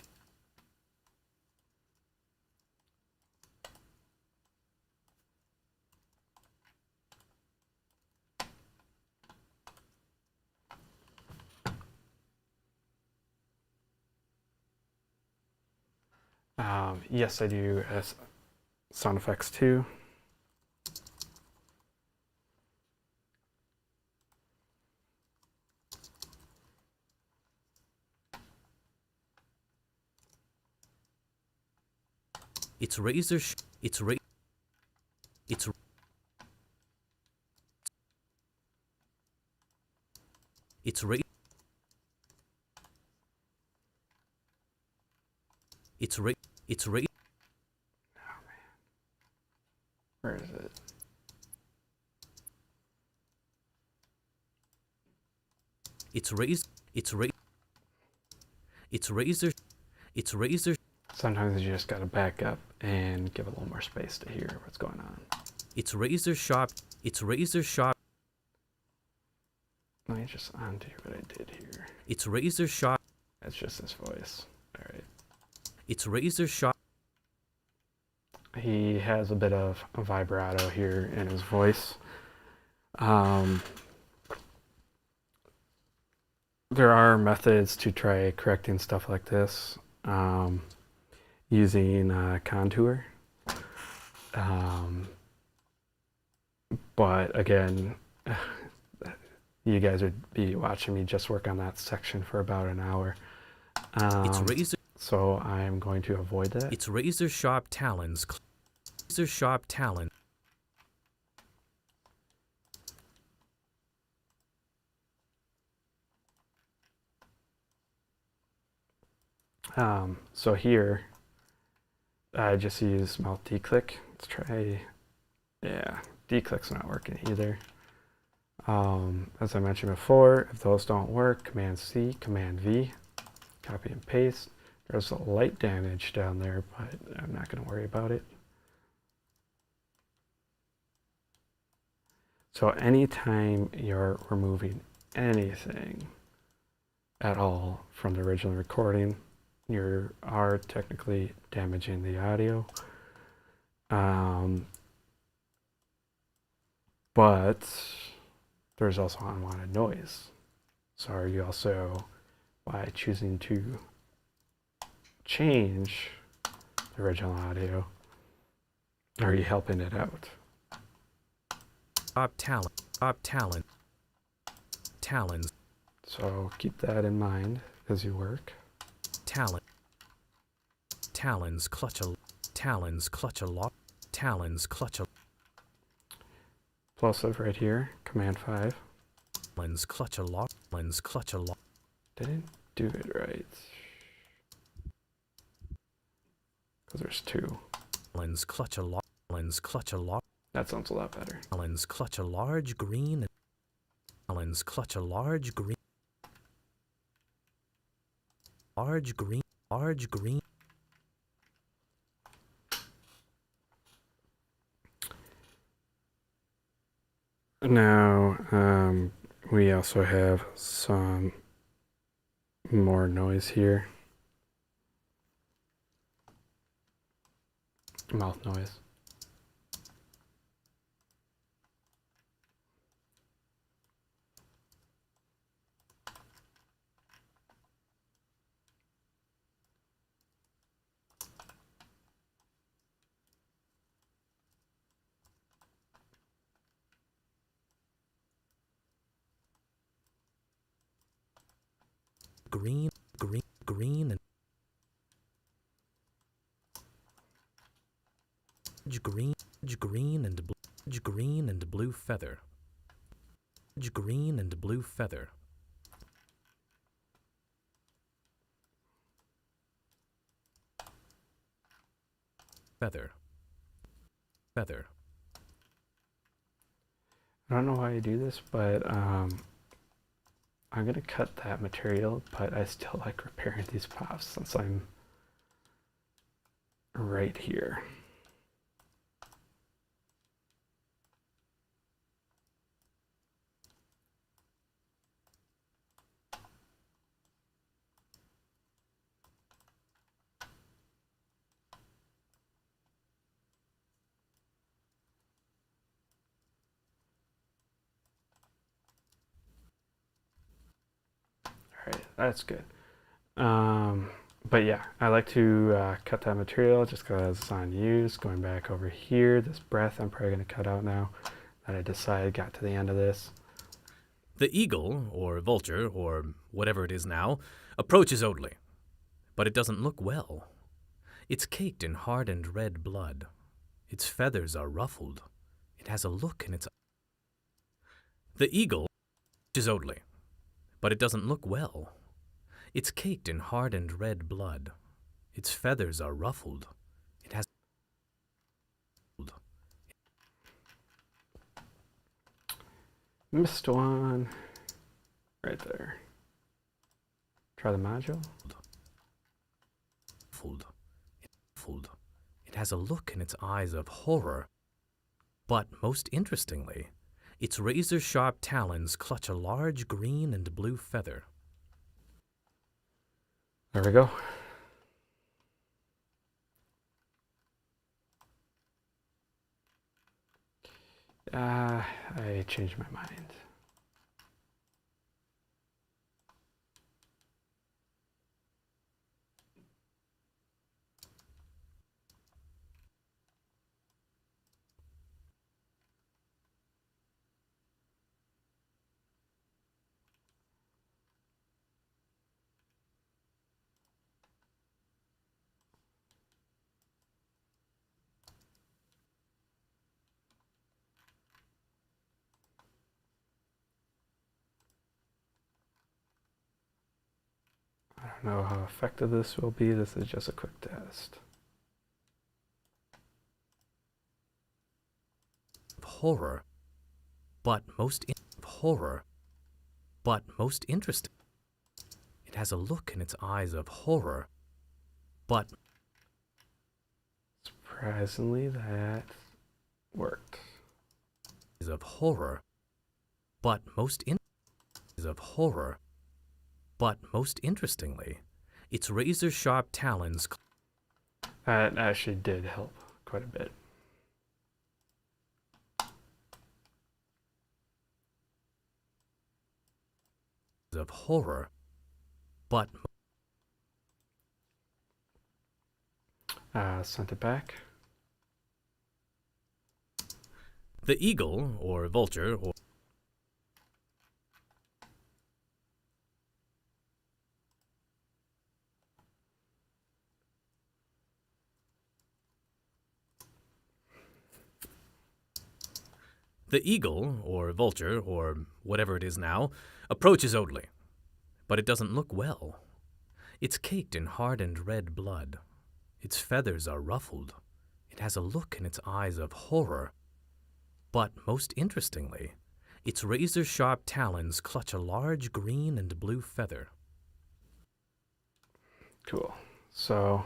Yes, I do sound effects too. It's razor. It's ra- It's. It's ra- It's ra- It's ra- Oh man, where is it? It's raised. It's ra- It's razor. It's razor. Sometimes you just gotta back up and give a little more space to hear what's going on. It's razor sharp. It's razor sharp. Let me just undo what I did here. It's razor sharp. It's just this voice. All right. It's razor sharp. He has a bit of a vibrato here in his voice. There are methods to try correcting stuff like this using contour. But again, you guys would be watching me just work on that section for about an hour. So I'm going to avoid that. Its razor sharp talons. Razor sharp talon. So here, I just use mouth declick. Let's try, yeah, declick's not working either. As I mentioned before, if those don't work, Command C, Command V, copy and paste. There's a light damage down there, but I'm not going to worry about it. So anytime you're removing anything at all from the original recording, you are technically damaging the audio. But there's also unwanted noise. So are you also, by choosing to change the original audio, are you helping it out? Talons. So keep that in mind as you work. Talons clutch a lot. Talons clutch a. Plosive right here, Command 5. Talons clutch a lot. Didn't do it right. Because there's two. Talons clutch a lot. That sounds a lot better. Talons clutch a large green. Talons clutch a large green. Large green. Now, we also have some more noise here. Mouth noise. Green and green and blue feather. Green and blue feather. Feather. I don't know why I do this, but I'm going to cut that material, but I still like repairing these pops since I'm right here. All right, that's good. But yeah, I like to cut that material just because it's unused. Going back over here, this breath I'm probably going to cut out now that I decided got to the end of this. The eagle, or vulture, or whatever it is now, approaches Oatly. But it doesn't look well. It's caked in hardened red blood. Its feathers are ruffled. It has a look in its. The eagle approaches Oatly. But it doesn't look well. It's caked in hardened red blood. Its feathers are ruffled. It has. Missed one. Right there. Try the module. It has a look in its eyes of horror. But most interestingly, its razor-sharp talons clutch a large green and blue feather. There we go. I changed my mind. know how effective this will be. This is just a quick test. Horror, but most interesting. It has a look in its eyes of horror, but Surprisingly, that worked. is of horror, but most interestingly, its razor-sharp talons That actually did help quite a bit. of horror, but Sent it back. the eagle or vulture or vulture, or whatever it is now, approaches Oatly. But it doesn't look well. It's caked in hardened red blood. Its feathers are ruffled. It has a look in its eyes of horror. But most interestingly, its razor-sharp talons clutch a large green and blue feather. Cool. So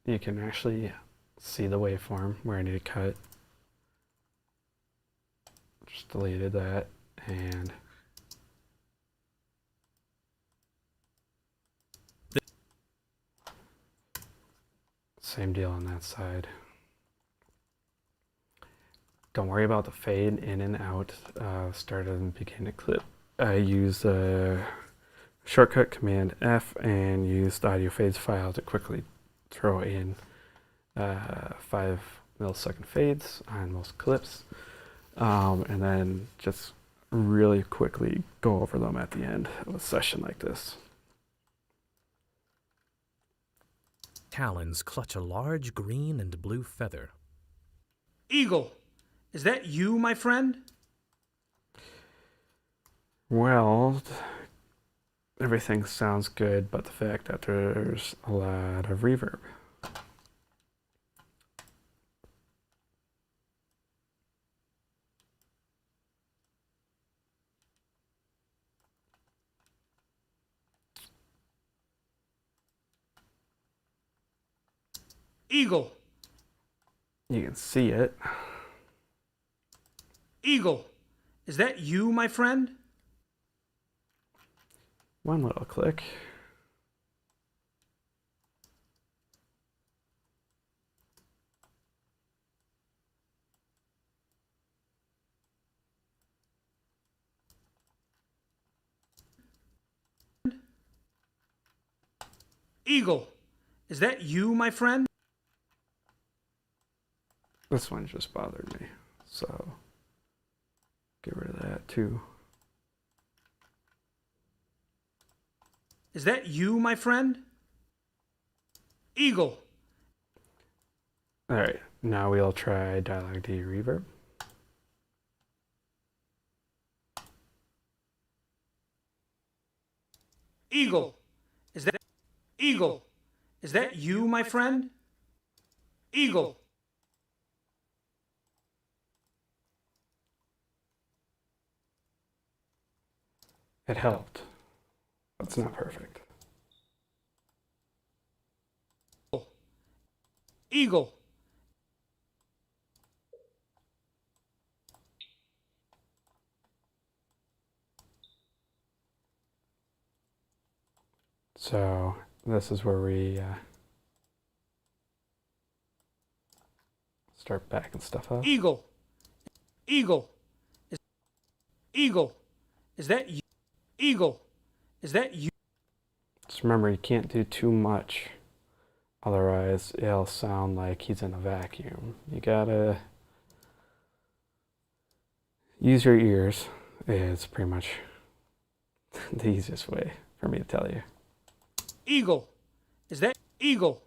you can actually see the waveform where I need to cut. Just deleted that, and same deal on that side. Don't worry about the fade in and out. Start and begin a clip. I use the shortcut Command F and use the audio fades file to quickly throw in 5 millisecond fades on most clips, and then just really quickly go over them at the end of a session like this. Talons clutch a large green and blue feather. Eagle, is that you, my friend? Well, everything sounds good, but the fact that there's a lot of reverb. Eagle, You can see it. Eagle, is that you, my friend? One little click. Eagle, is that you, my friend? This one just bothered me, so get rid of that too. Is that you, my friend? Eagle, All right, now we'll try dialogue D reverb. Eagle, is that Eagle, is that you, my friend? Eagle, It helped. It's not perfect. Eagle, So this is where we start backing stuff up. Eagle, Eagle, Eagle, is that you? Eagle, is that you? Just remember, you can't do too much, otherwise it'll sound like he's in a vacuum. You gotta use your ears. It's pretty much the easiest way for me to tell you. Eagle, is that Eagle,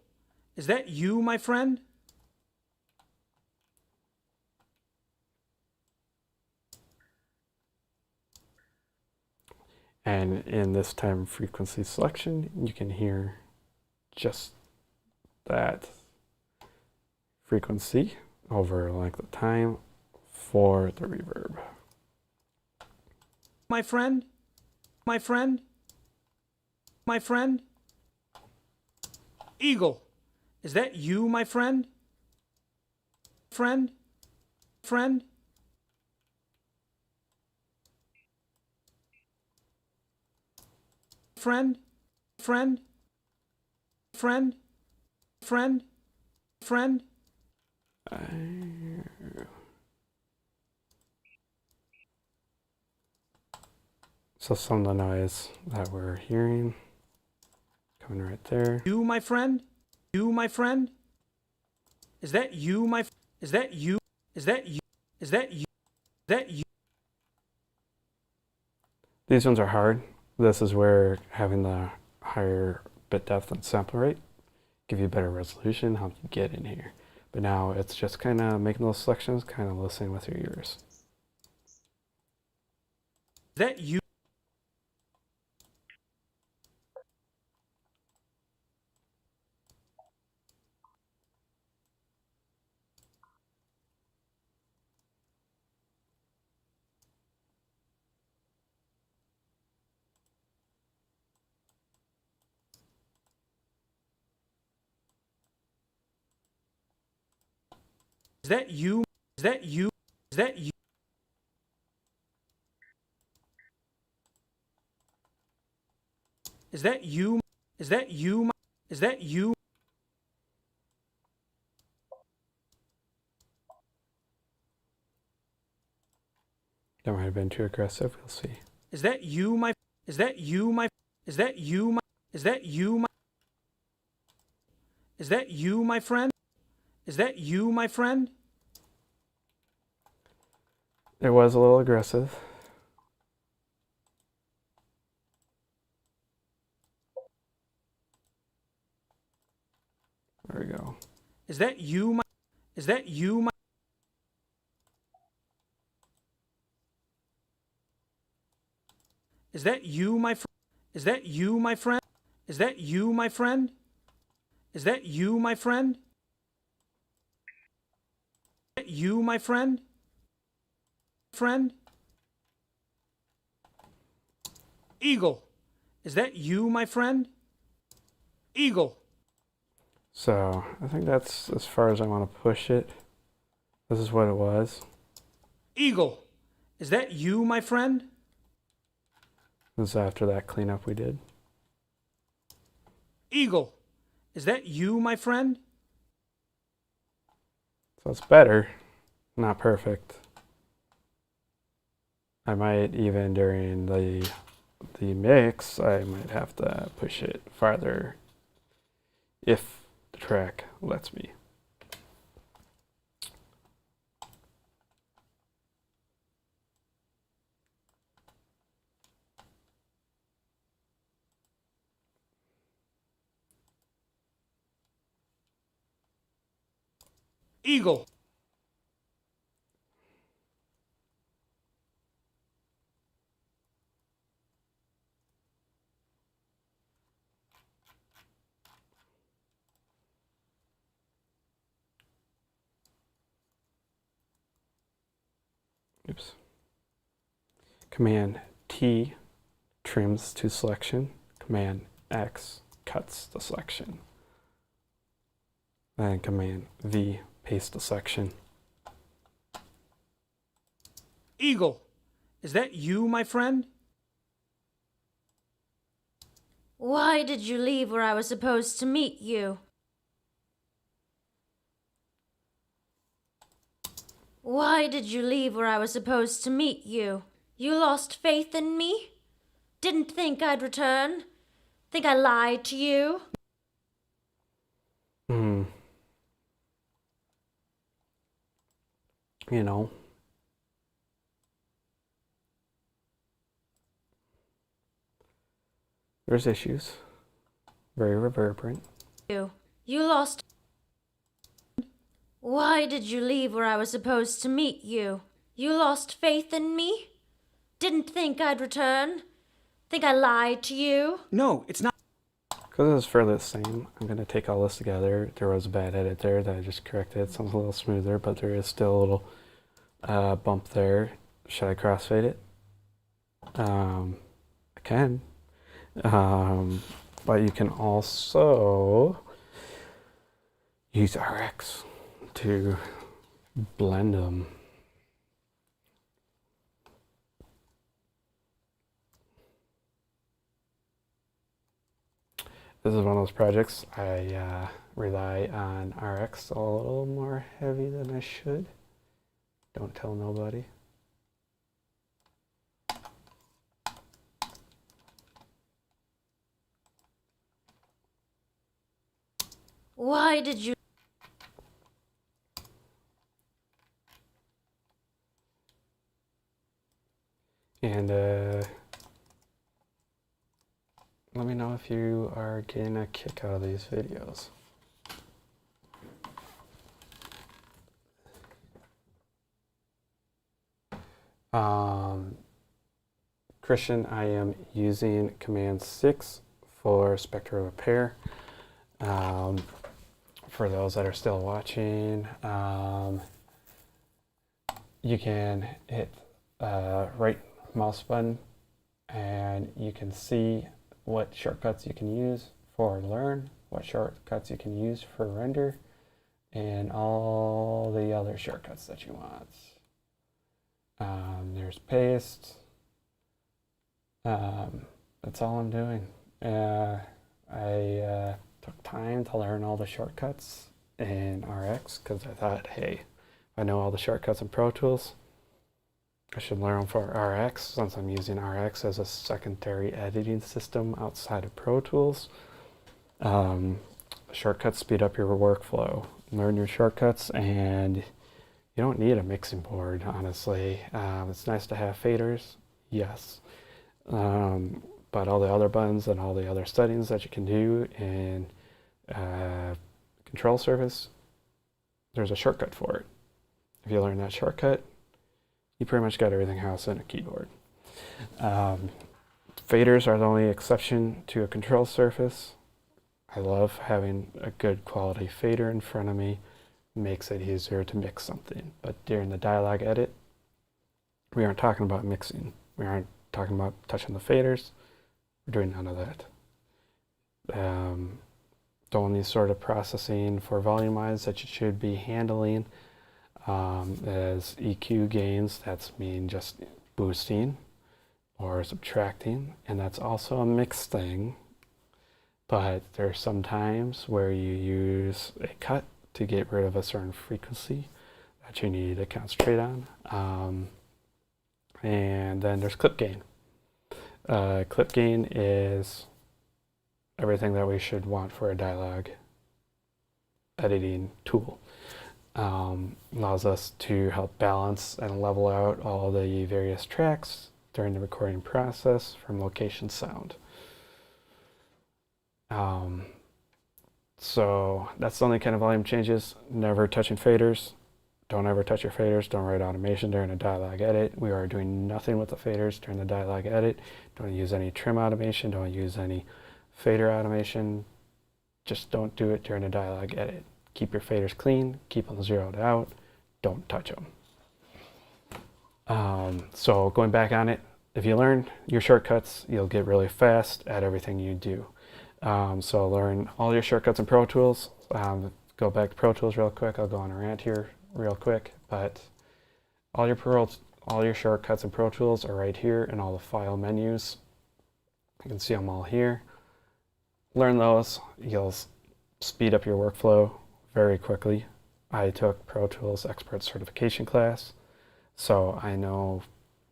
is that you, my friend? And in this time frequency selection, you can hear just that frequency over length of time for the reverb. My friend? My friend? My friend? Eagle, is that you, my friend? Friend? Friend? Friend? Friend? Friend? Friend? Friend? So some of the noise that we're hearing coming right there. You, my friend? You, my friend? Is that you, my? Is that you? Is that you? Is that you? Is that you? These ones are hard. This is where having the higher bit depth and sample rate give you better resolution, help you get in here. But now it's just kind of making those selections, kind of listening with your ears. Is that you? Is that you? Is that you? Is that you? Is that you? Is that you? Is that you? That might have been too aggressive, we'll see. Is that you, my? Is that you, my? Is that you, my? Is that you, my? Is that you, my friend? Is that you, my friend? It was a little aggressive. There we go. Is that you, my? Is that you, my? Is that you, my friend? Is that you, my friend? Is that you, my friend? Is that you, my friend? Is that you, my friend? Friend? Eagle, is that you, my friend? Eagle. So I think that's as far as I want to push it. This is what it was. Eagle, is that you, my friend? This is after that cleanup we did. Eagle, is that you, my friend? So it's better, not perfect. I might even during the mix, I might have to push it farther if the track lets me. Eagle. Oops. Command T trims to selection. Command X cuts the selection. Then Command V paste the selection. Eagle, is that you, my friend? Why did you leave where I was supposed to meet you? Why did you leave where I was supposed to meet you? You lost faith in me? Didn't think I'd return? Think I lied to you? You know, there's issues. Very reverberant. You lost. Why did you leave where I was supposed to meet you? You lost faith in me? Didn't think I'd return? Think I lied to you? No, it's not. Because it's fairly the same, I'm going to take all this together. There was a bad edit there that I just corrected. Sounds a little smoother, but there is still a little bump there. Should I crossfade it? I can. But you can also use RX to blend them. This is one of those projects I rely on RX a little more heavy than I should. Don't tell nobody. Why did you... And let me know if you are getting a kick out of these videos. Christian, I am using Command 6 for spectral repair. For those that are still watching, you can hit right mouse button and you can see what shortcuts you can use for learn, what shortcuts you can use for render, and all the other shortcuts that you want. There's paste. That's all I'm doing. I took time to learn all the shortcuts in RX because I thought, hey, if I know all the shortcuts in Pro Tools, I should learn them for RX since I'm using RX as a secondary editing system outside of Pro Tools. Shortcuts speed up your workflow. Learn your shortcuts and you don't need a mixing board, honestly. It's nice to have faders, yes. But all the other buttons and all the other settings that you can do in control surface, there's a shortcut for it. If you learn that shortcut, you pretty much got everything else in a keyboard. Faders are the only exception to a control surface. I love having a good quality fader in front of me. Makes it easier to mix something. But during the dialogue edit, we aren't talking about mixing. We aren't talking about touching the faders. We're doing none of that. The only sort of processing for volume wise that you should be handling is EQ gains. That's mean just boosting or subtracting, and that's also a mix thing. But there's some times where you use a cut to get rid of a certain frequency that you need to concentrate on. And then there's clip gain. Clip gain is everything that we should want for a dialogue editing tool. Allows us to help balance and level out all the various tracks during the recording process from location sound. So that's the only kind of volume changes. Never touching faders. Don't ever touch your faders. Don't write automation during a dialogue edit. We are doing nothing with the faders during the dialogue edit. Don't use any trim automation. Don't use any fader automation. Just don't do it during a dialogue edit. Keep your faders clean. Keep them zeroed out. Don't touch them. So going back on it, if you learn your shortcuts, you'll get really fast at everything you do. So learn all your shortcuts in Pro Tools. Go back to Pro Tools real quick. I'll go on a rant here real quick, but all your shortcuts in Pro Tools are right here in all the file menus. You can see them all here. Learn those. You'll speed up your workflow very quickly. I took Pro Tools Expert Certification class, so I know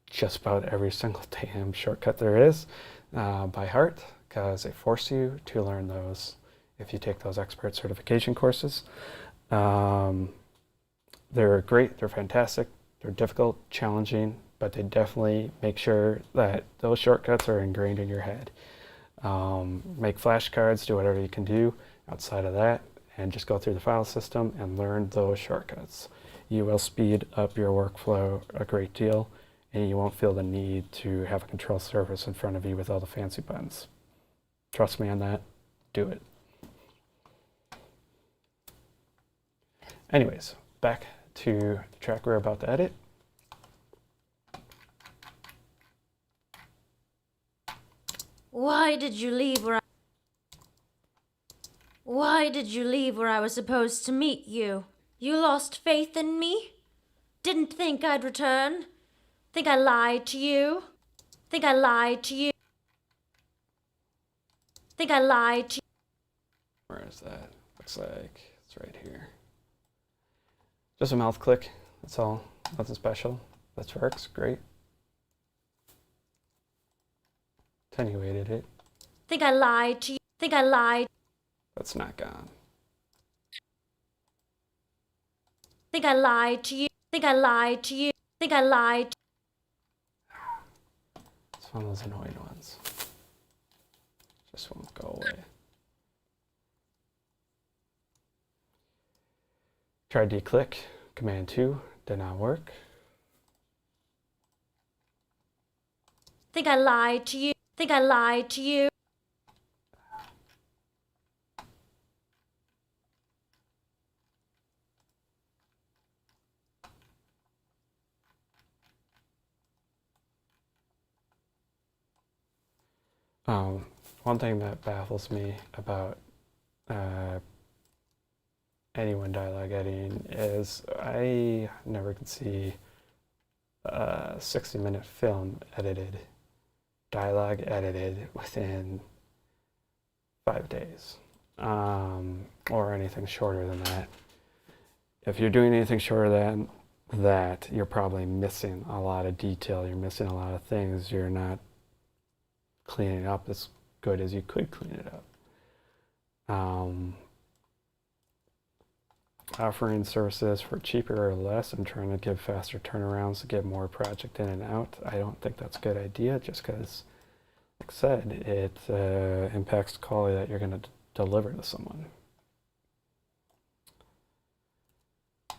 just about every single damn shortcut there is by heart, because they force you to learn those if you take those expert certification courses. They're great, they're fantastic, they're difficult, challenging, but they definitely make sure that those shortcuts are ingrained in your head. Make flashcards, do whatever you can do outside of that, and just go through the file system and learn those shortcuts. You will speed up your workflow a great deal, and you won't feel the need to have a control surface in front of you with all the fancy buttons. Trust me on that. Do it. Anyways, back to the track we're about to edit. Why did you leave where I was supposed to meet you? You lost faith in me? Didn't think I'd return? Think I lied to you? Think I lied to you? Think I lied to you? Where is that? Looks like it's right here. Just a mouth click. That's all. Nothing special. That works. Great. Attenuated it. Think I lied to you? Think I lied? That's not gone. Think I lied to you? Think I lied to you? Think I lied? It's one of those annoying ones. Just won't go away. Try declick. Command 2. Did not work. Think I lied to you? Think I lied to you? One thing that baffles me about anyone dialogue editing is I never could see a 60-minute film edited, dialogue edited within 5 days, or anything shorter than that. If you're doing anything shorter than that, you're probably missing a lot of detail. You're missing a lot of things. You're not cleaning it up as good as you could clean it up. Offering services for cheaper or less and trying to give faster turnarounds to get more project in and out. I don't think that's a good idea, just because, like I said, it impacts the quality that you're going to deliver to someone.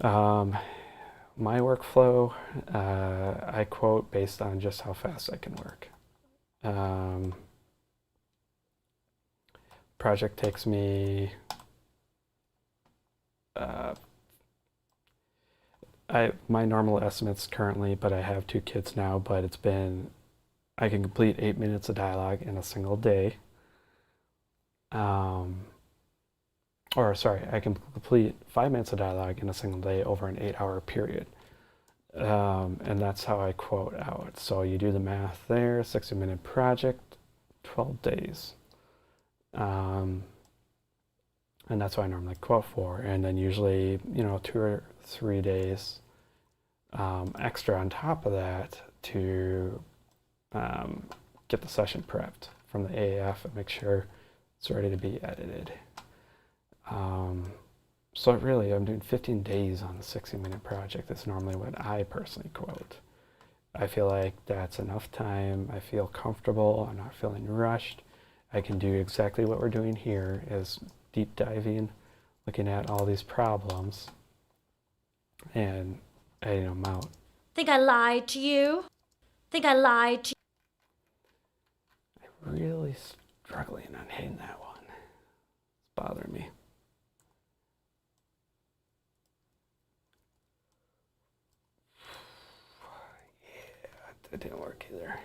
My workflow, I quote based on just how fast I can work. Project takes me my normal estimates currently, but I have 2 kids now, but it's been, I can complete 8 minutes of dialogue in a single day. Or sorry, I can complete 5 minutes of dialogue in a single day over an 8-hour period. And that's how I quote out. So you do the math there, 60-minute project, 12 days. And that's what I normally quote for. And then usually, 2 or 3 days extra on top of that to get the session prepped from the AAF and make sure it's ready to be edited. So really, I'm doing 15 days on a 60-minute project. That's normally what I personally quote. I feel like that's enough time. I feel comfortable. I'm not feeling rushed. I can do exactly what we're doing here, is deep diving, looking at all these problems, and editing them out. Think I lied to you? Think I lied to you? I'm really struggling on hitting that one. It's bothering me. Yeah, that didn't work either.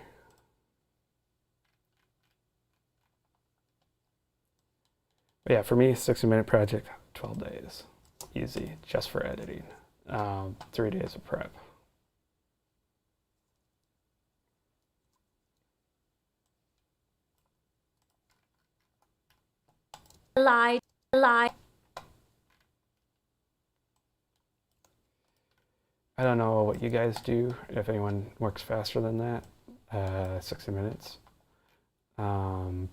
But yeah, for me, 60-minute project, 12 days. Easy, just for editing. 3 days of prep. Lied. I don't know what you guys do, if anyone works faster than that, 60 minutes. I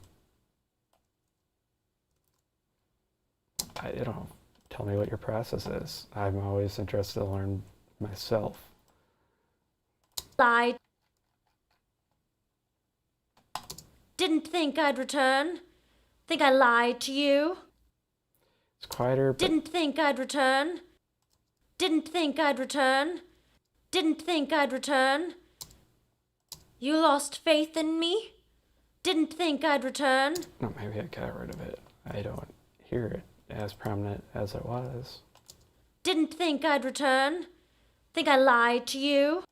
don't know, tell me what your process is. I'm always interested to learn myself. Lied. Didn't think I'd return. Think I lied to you? It's quieter, but Didn't think I'd return. Didn't think I'd return. Didn't think I'd return. You lost faith in me? Didn't think I'd return? No, maybe I got rid of it. I don't hear it as prominent as it was. Didn't think I'd return? Think I lied to you?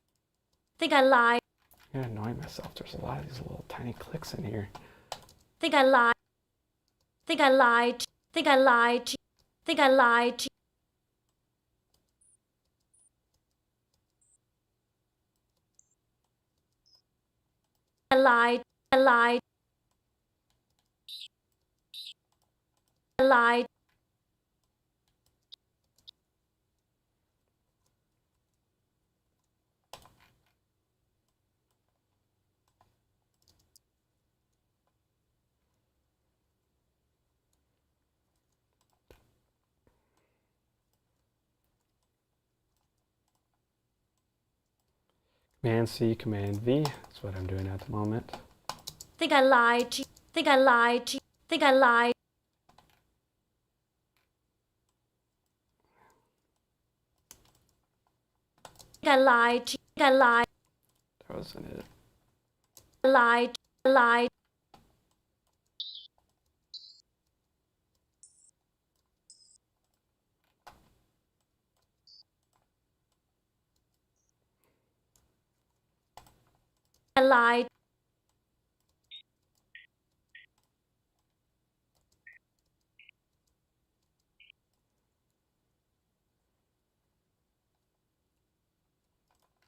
Think I lied? I'm annoying myself. There's a lot of these little tiny clicks in here. Think I lied? Think I lied? Think I lied to? Think I lied to? I lied. I lied. I lied. Command C, Command V. That's what I'm doing at the moment. Think I lied to? Think I lied to? Think I lied? Think I lied to? Think I lied? That wasn't it. I lied. I lied. I lied.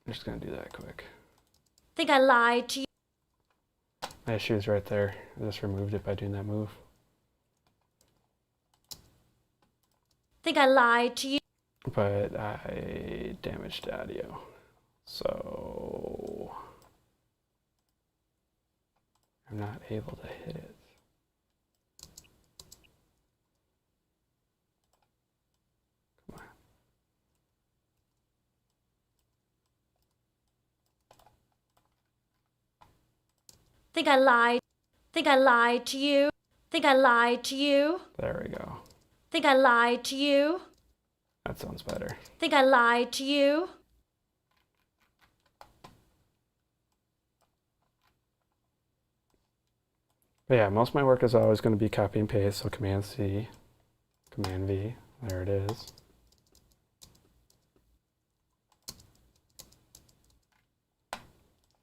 I'm just gonna do that quick. Think I lied to you? My issue's right there. I just removed it by doing that move. Think I lied to you? But I damaged the audio. So I'm not able to hit it. Come on. Think I lied? Think I lied to you? Think I lied to you? There we go. Think I lied to you? That sounds better. Think I lied to you? But yeah, most of my work is always going to be copy and paste. So Command C, Command V. There it is.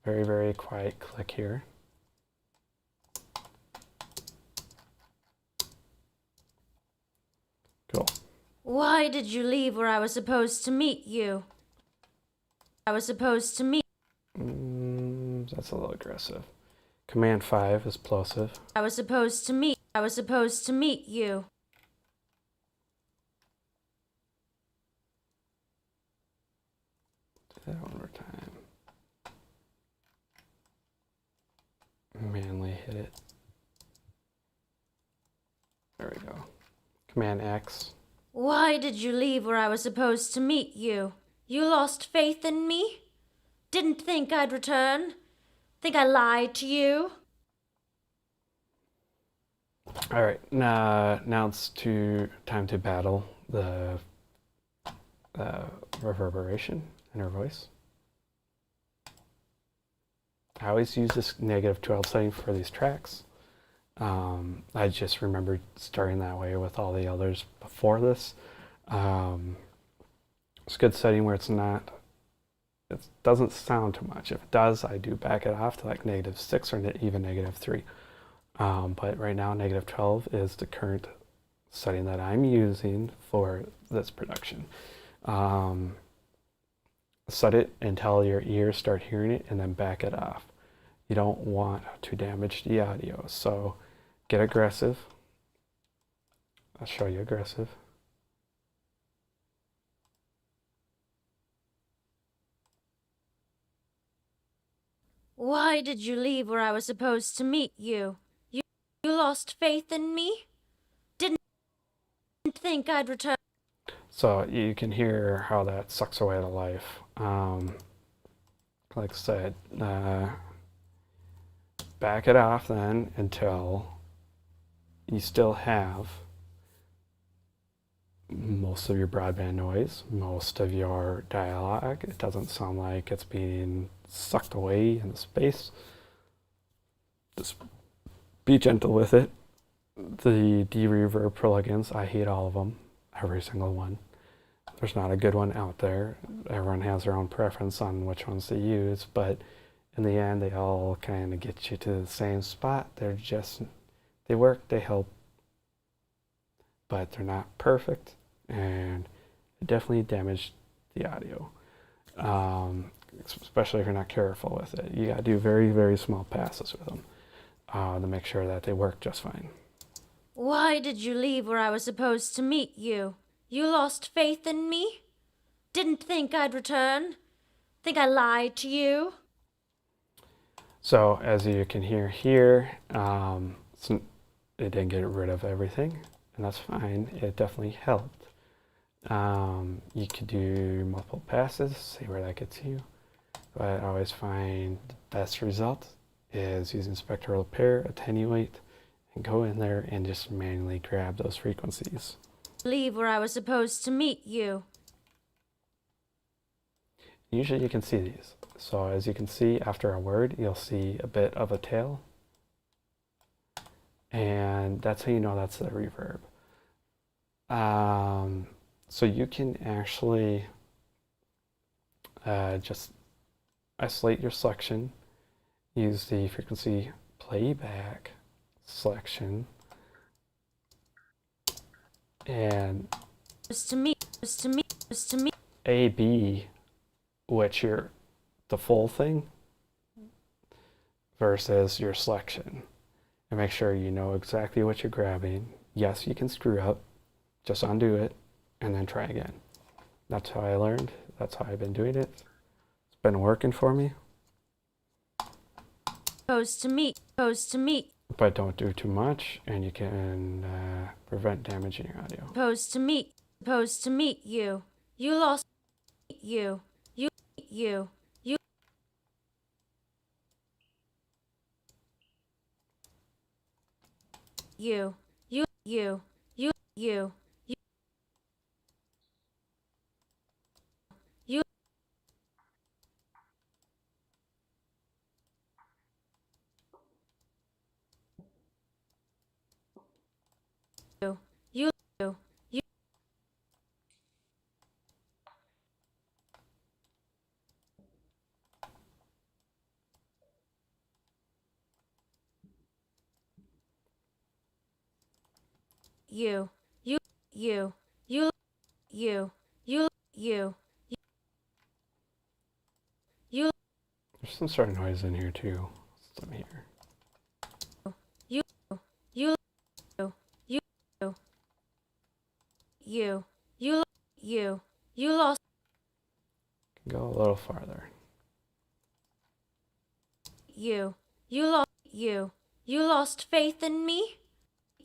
Very, very quiet click here. Cool. Why did you leave where I was supposed to meet you? I was supposed to meet. That's a little aggressive. Command 5 is plosive. I was supposed to meet. I was supposed to meet you. Do that one more time. Manually hit it. There we go. Command X. Why did you leave where I was supposed to meet you? You lost faith in me? Didn't think I'd return? Think I lied to you? All right, now it's time to battle the reverberation in her voice. I always use this -12 setting for these tracks. I just remembered starting that way with all the others before this. It's a good setting where it doesn't sound too much. If it does, I do back it off to like -6 or even -3. But right now, -12 is the current setting that I'm using for this production. Set it until your ears start hearing it and then back it off. You don't want to damage the audio, so get aggressive. I'll show you aggressive. Why did you leave where I was supposed to meet you? You lost faith in me? Didn't think I'd return? So you can hear how that sucks away the life. Like I said, back it off then until you still have most of your broadband noise, most of your dialogue. It doesn't sound like it's being sucked away into space. Just be gentle with it. The de-reverb plugins, I hate all of them, every single one. There's not a good one out there. Everyone has their own preference on which ones to use, but in the end, they all kind of get you to the same spot. They work, they help, but they're not perfect, and it definitely damage the audio, especially if you're not careful with it. You gotta do very, very small passes with them to make sure that they work just fine. Why did you leave where I was supposed to meet you? You lost faith in me? Didn't think I'd return? Think I lied to you? So as you can hear here, it didn't get rid of everything, and that's fine. It definitely helped. You could do multiple passes, see where that gets you. But I always find the best result is using spectral repair, attenuate, and go in there and just manually grab those frequencies. Leave where I was supposed to meet you. Usually you can see these. So as you can see, after a word, you'll see a bit of a tail. And that's how you know that's the reverb. So you can actually just isolate your selection, use the frequency playback selection, and To me. A-B, which you're the full thing versus your selection, and make sure you know exactly what you're grabbing. Yes, you can screw up, just undo it and then try again. That's how I learned. That's how I've been doing it. It's been working for me. Supposed to meet. But don't do too much, and you can prevent damaging your audio. Supposed to meet you. You lost you. You. You. You. You. There's some sort of noise in here too. Let me hear. You lost Go a little farther. you. You lost faith in me?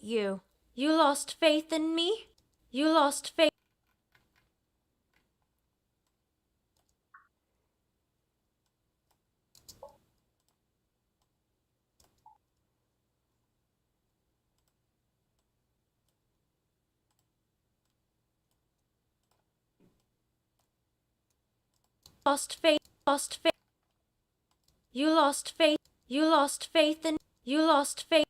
You lost faith in me? You lost faith. Lost faith. You lost faith. You lost faith in. You lost faith.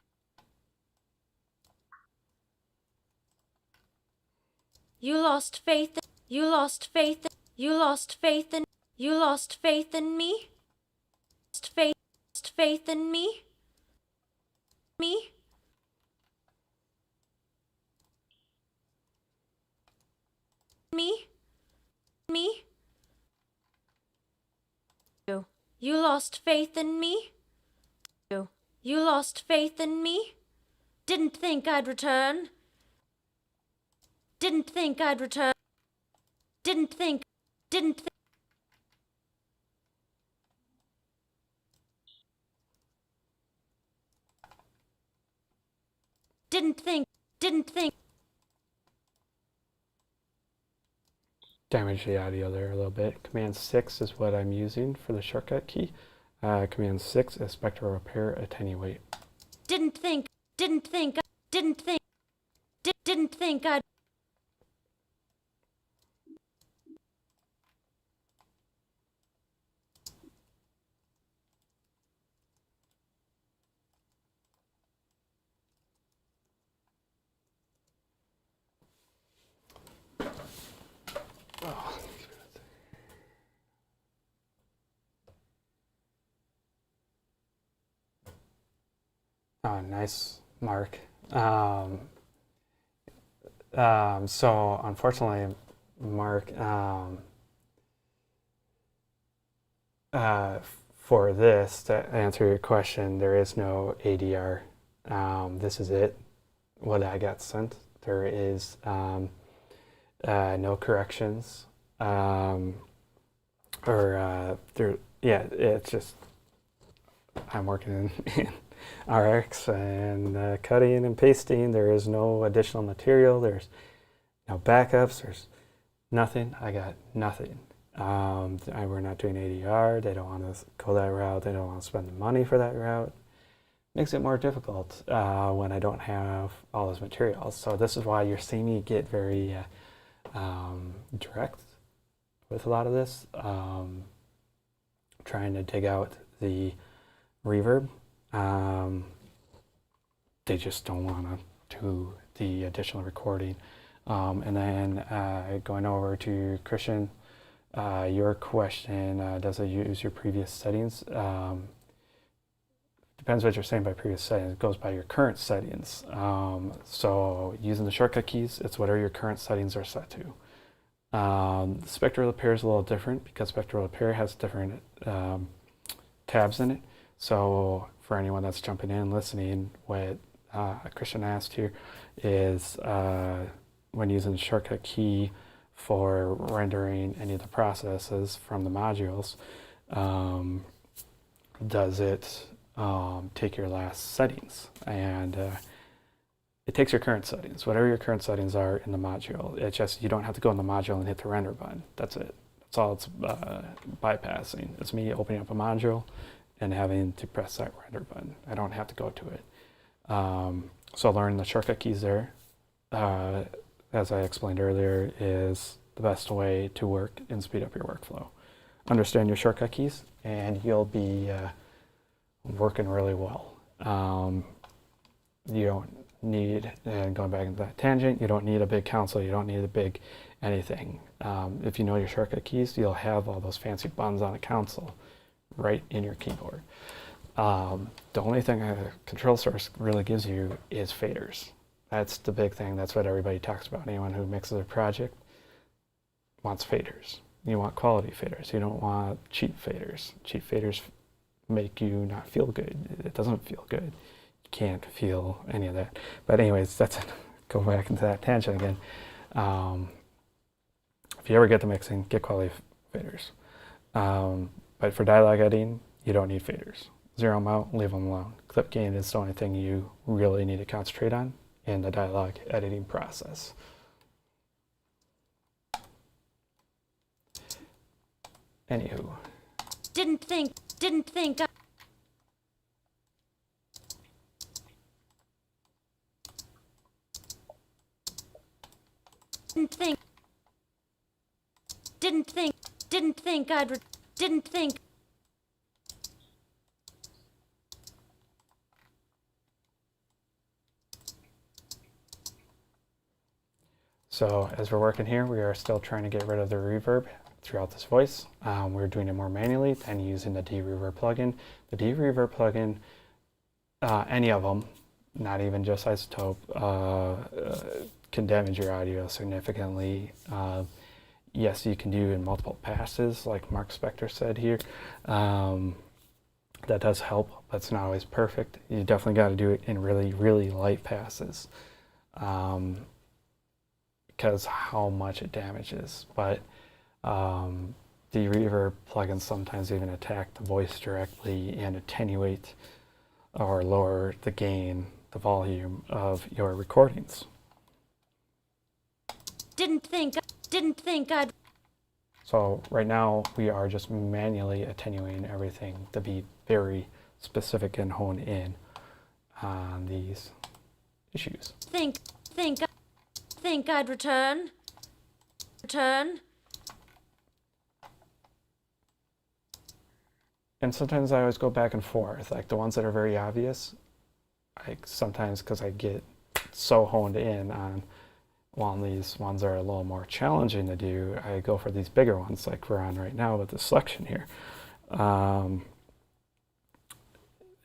You lost faith. You lost faith. You lost faith in. You lost faith in me. Lost faith in me. Me. Me. Me. You lost faith in me? You lost faith in me? Didn't think I'd return? Didn't think I'd return? Didn't think Didn't think Damage the audio there a little bit. Command 6 is what I'm using for the shortcut key. Command 6 is spectral repair attenuate. Didn't think I'd Oh, nice, Mark. So unfortunately, Mark, for this, to answer your question, there is no ADR. This is it, what I got sent. There is no corrections. It's just, I'm working in RX and cutting and pasting. There is no additional material. There's no backups. There's nothing. I got nothing. We're not doing ADR. They don't want to go that route. They don't want to spend the money for that route. Makes it more difficult when I don't have all those materials. So this is why you're seeing me get very direct with a lot of this. Trying to dig out the reverb. They just don't want to do the additional recording. And then going over to Christian, your question, does it use your previous settings? Depends what you're saying by previous settings. It goes by your current settings. So using the shortcut keys, it's whatever your current settings are set to. Spectral repair is a little different because spectral repair has different tabs in it. So for anyone that's jumping in and listening, what Christian asked here is when using the shortcut key for rendering any of the processes from the modules, does it take your last settings? And it takes your current settings, whatever your current settings are in the module. It's just, you don't have to go in the module and hit the render button. That's it. That's all it's bypassing. It's me opening up a module and having to press that render button. I don't have to go to it. So learn the shortcut keys there, as I explained earlier, is the best way to work and speed up your workflow. Understand your shortcut keys and you'll be working really well. You don't need, and going back into that tangent, you don't need a big console, you don't need a big anything. If you know your shortcut keys, you'll have all those fancy buttons on a console right in your keyboard. The only thing a control source really gives you is faders. That's the big thing. That's what everybody talks about. Anyone who mixes a project wants faders. You want quality faders. You don't want cheap faders. Cheap faders make you not feel good. It doesn't feel good. You can't feel any of that. But anyways, that's go back into that tangent again. If you ever get to mixing, get quality faders. But for dialogue editing, you don't need faders. Zero them out, leave them alone. Clip gain is the only thing you really need to concentrate on in the dialogue editing process. Anywho. Didn't think I... Didn't think I'd... Didn't think... So as we're working here, we are still trying to get rid of the reverb throughout this voice. We're doing it more manually than using the de-reverb plugin. The de-reverb plugin, any of them, not even just Isotope, can damage your audio significantly. Yes, you can do in multiple passes, like Mark Spector said here. That does help, but it's not always perfect. You definitely got to do it in really, really light passes. Because how much it damages. But the reverb plugins sometimes even attack the voice directly and attenuate or lower the gain, the volume of your recordings. Didn't think I'd... So right now we are just manually attenuating everything to be very specific and hone in on these issues. Think I'd return. And sometimes I always go back and forth, like the ones that are very obvious, sometimes because I get so honed in on one of these ones that are a little more challenging to do, I go for these bigger ones like we're on right now with the selection here.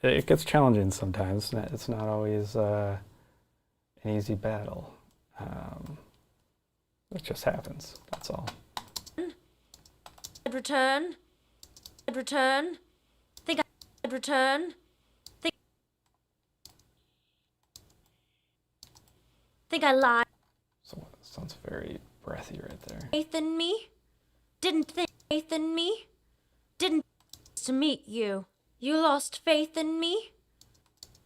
it gets challenging sometimes. It's not always an easy battle. It just happens. That's all. I'd return. I'd return. Think I'd return. Think I lied. So sounds very breathy right there. Faith in me? Didn't think faith in me? Didn't to meet you. You lost faith in me?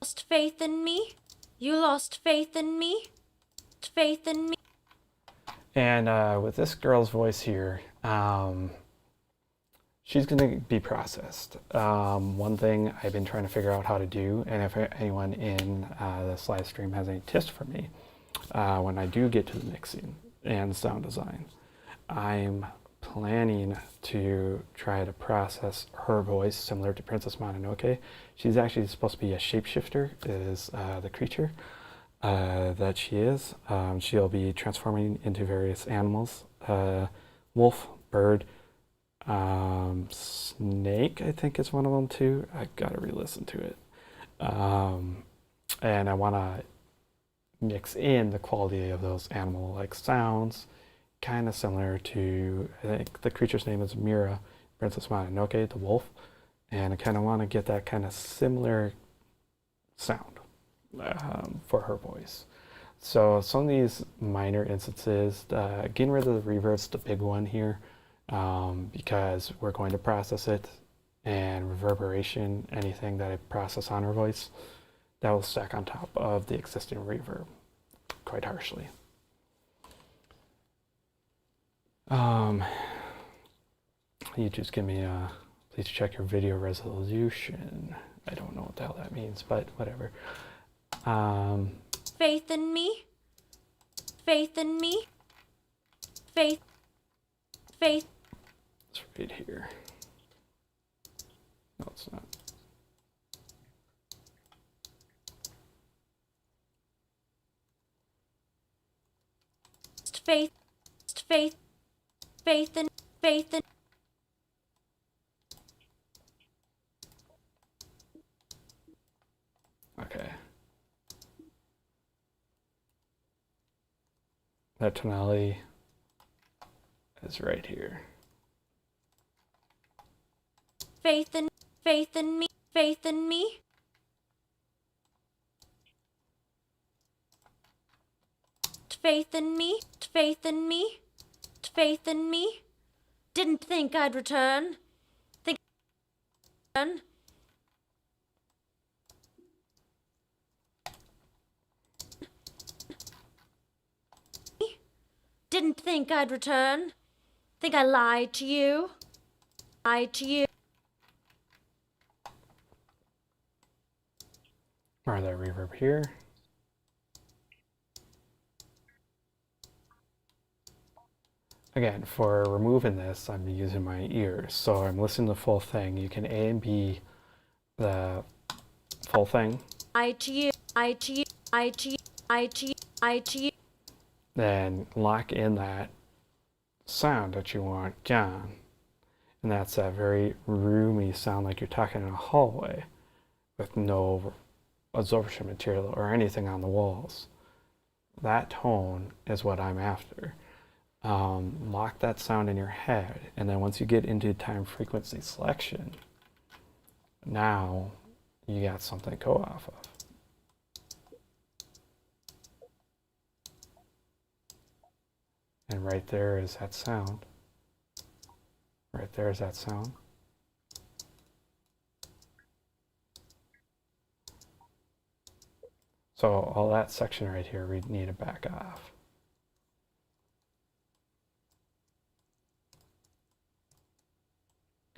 Lost faith in me? You lost faith in me? Faith in me? And with this girl's voice here, she's going to be processed. One thing I've been trying to figure out how to do, and if anyone in this live stream has any tips for me, when I do get to the mixing and sound design, I'm planning to try to process her voice similar to Princess Mononoke. She's actually supposed to be a shapeshifter, is the creature that she is. She'll be transforming into various animals, wolf, bird, snake, I think is one of them too. I gotta re-listen to it. And I want to mix in the quality of those animal-like sounds, kind of similar to, I think the creature's name is Mira, Princess Mononoke, the wolf, and I kind of want to get that kind of similar sound for her voice. So some of these minor instances, getting rid of the reverb's the big one here, because we're going to process it, and reverberation, anything that I process on her voice, that will stack on top of the existing reverb quite harshly. You just give me please check your video resolution. I don't know what the hell that means, but whatever. Faith in me? Faith in me? Faith. Faith. It's right here. No, it's not. Faith. Faith. Faith in. Faith in. Okay. That tonality is right here. Faith in. Faith in me. Faith in me. Faith in me. Faith in me. Faith in me. Didn't think I'd return. Think. Return. Didn't think I'd return. Think I lied to you. Lied to you. Or that reverb here. Again, for removing this, I'm using my ears. So I'm listening to the full thing. You can A and B the full thing. Lied to you. Lied to you. Lied to you. Lied to you. Lied to you. Then lock in that sound that you want down. And that's that very roomy sound, like you're talking in a hallway with no absorption material or anything on the walls. That tone is what I'm after. Lock that sound in your head, and then once you get into time frequency selection, now you got something to go off of. And right there is that sound. Right there is that sound. So all that section right here, we need to back off.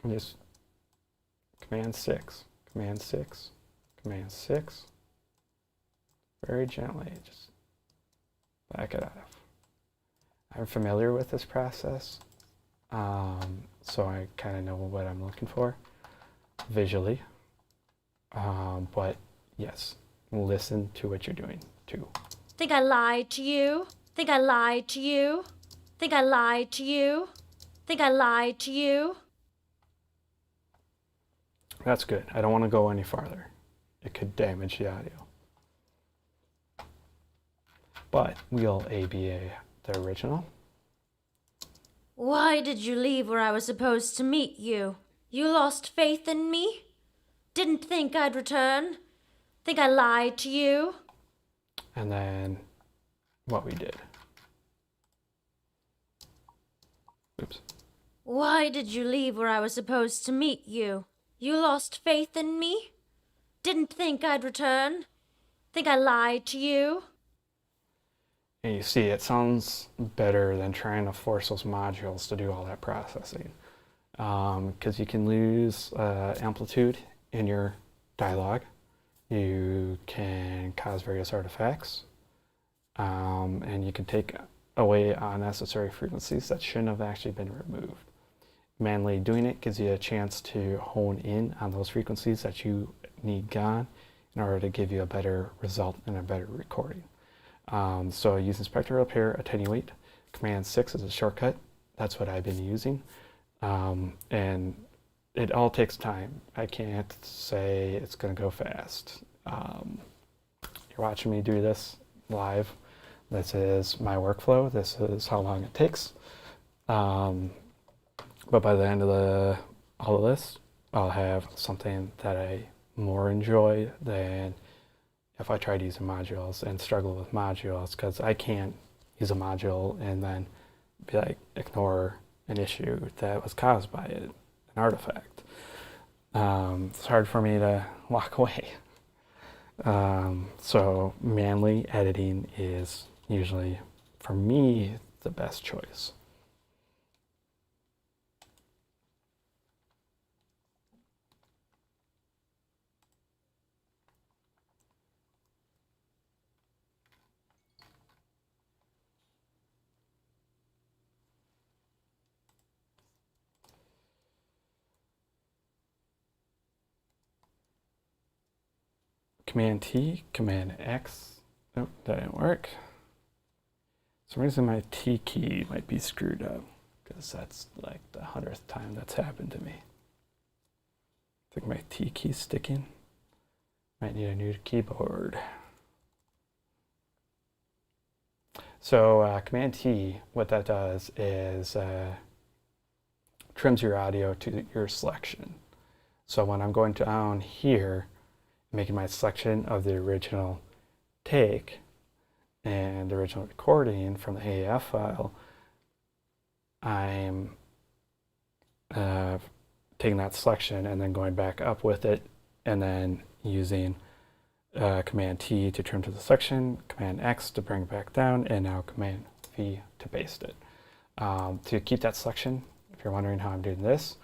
And just Command 6, Command 6, Command 6. Very gently, just back it off. I'm familiar with this process, so I kind of know what I'm looking for visually. But yes, listen to what you're doing too. Think I lied to you. Think I lied to you. Think I lied to you. Think I lied to you. That's good. I don't want to go any farther. it could damage the audio. But we'll ABA the original. Why did you leave where I was supposed to meet you? You lost faith in me? Didn't think I'd return? Think I lied to you? And then what we did. Oops. Why did you leave where I was supposed to meet you? You lost faith in me? Didn't think I'd return? Think I lied to you? And you see, it sounds better than trying to force those modules to do all that processing. Because you can lose amplitude in your dialogue. You can cause various artifacts. And you can take away unnecessary frequencies that shouldn't have actually been removed. Manually doing it gives you a chance to hone in on those frequencies that you need gone in order to give you a better result and a better recording. So using spectral repair, attenuate, Command 6 is a shortcut. That's what I've been using. And it all takes time. I can't say it's going to go fast. You're watching me do this live. This is my workflow. This is how long it takes. But by the end of all of this, I'll have something that I more enjoy than if I tried using modules and struggle with modules, because I can't use a module and then be like, ignore an issue that was caused by it, an artifact. It's hard for me to walk away. So manually editing is usually, for me, the best choice. Command T, Command X. Nope, that didn't work. For some reason my T key might be screwed up, because that's like the 100th time that's happened to me. I think my T key's sticking. Might need a new keyboard. So Command T, what that does is trims your audio to your selection. So when I'm going down here, making my selection of the original take and the original recording from the AAF file, I'm taking that selection and then going back up with it, and then using Command T to trim to the section, Command X to bring it back down, and now Command V to paste it. To keep that selection, if you're wondering how I'm doing this,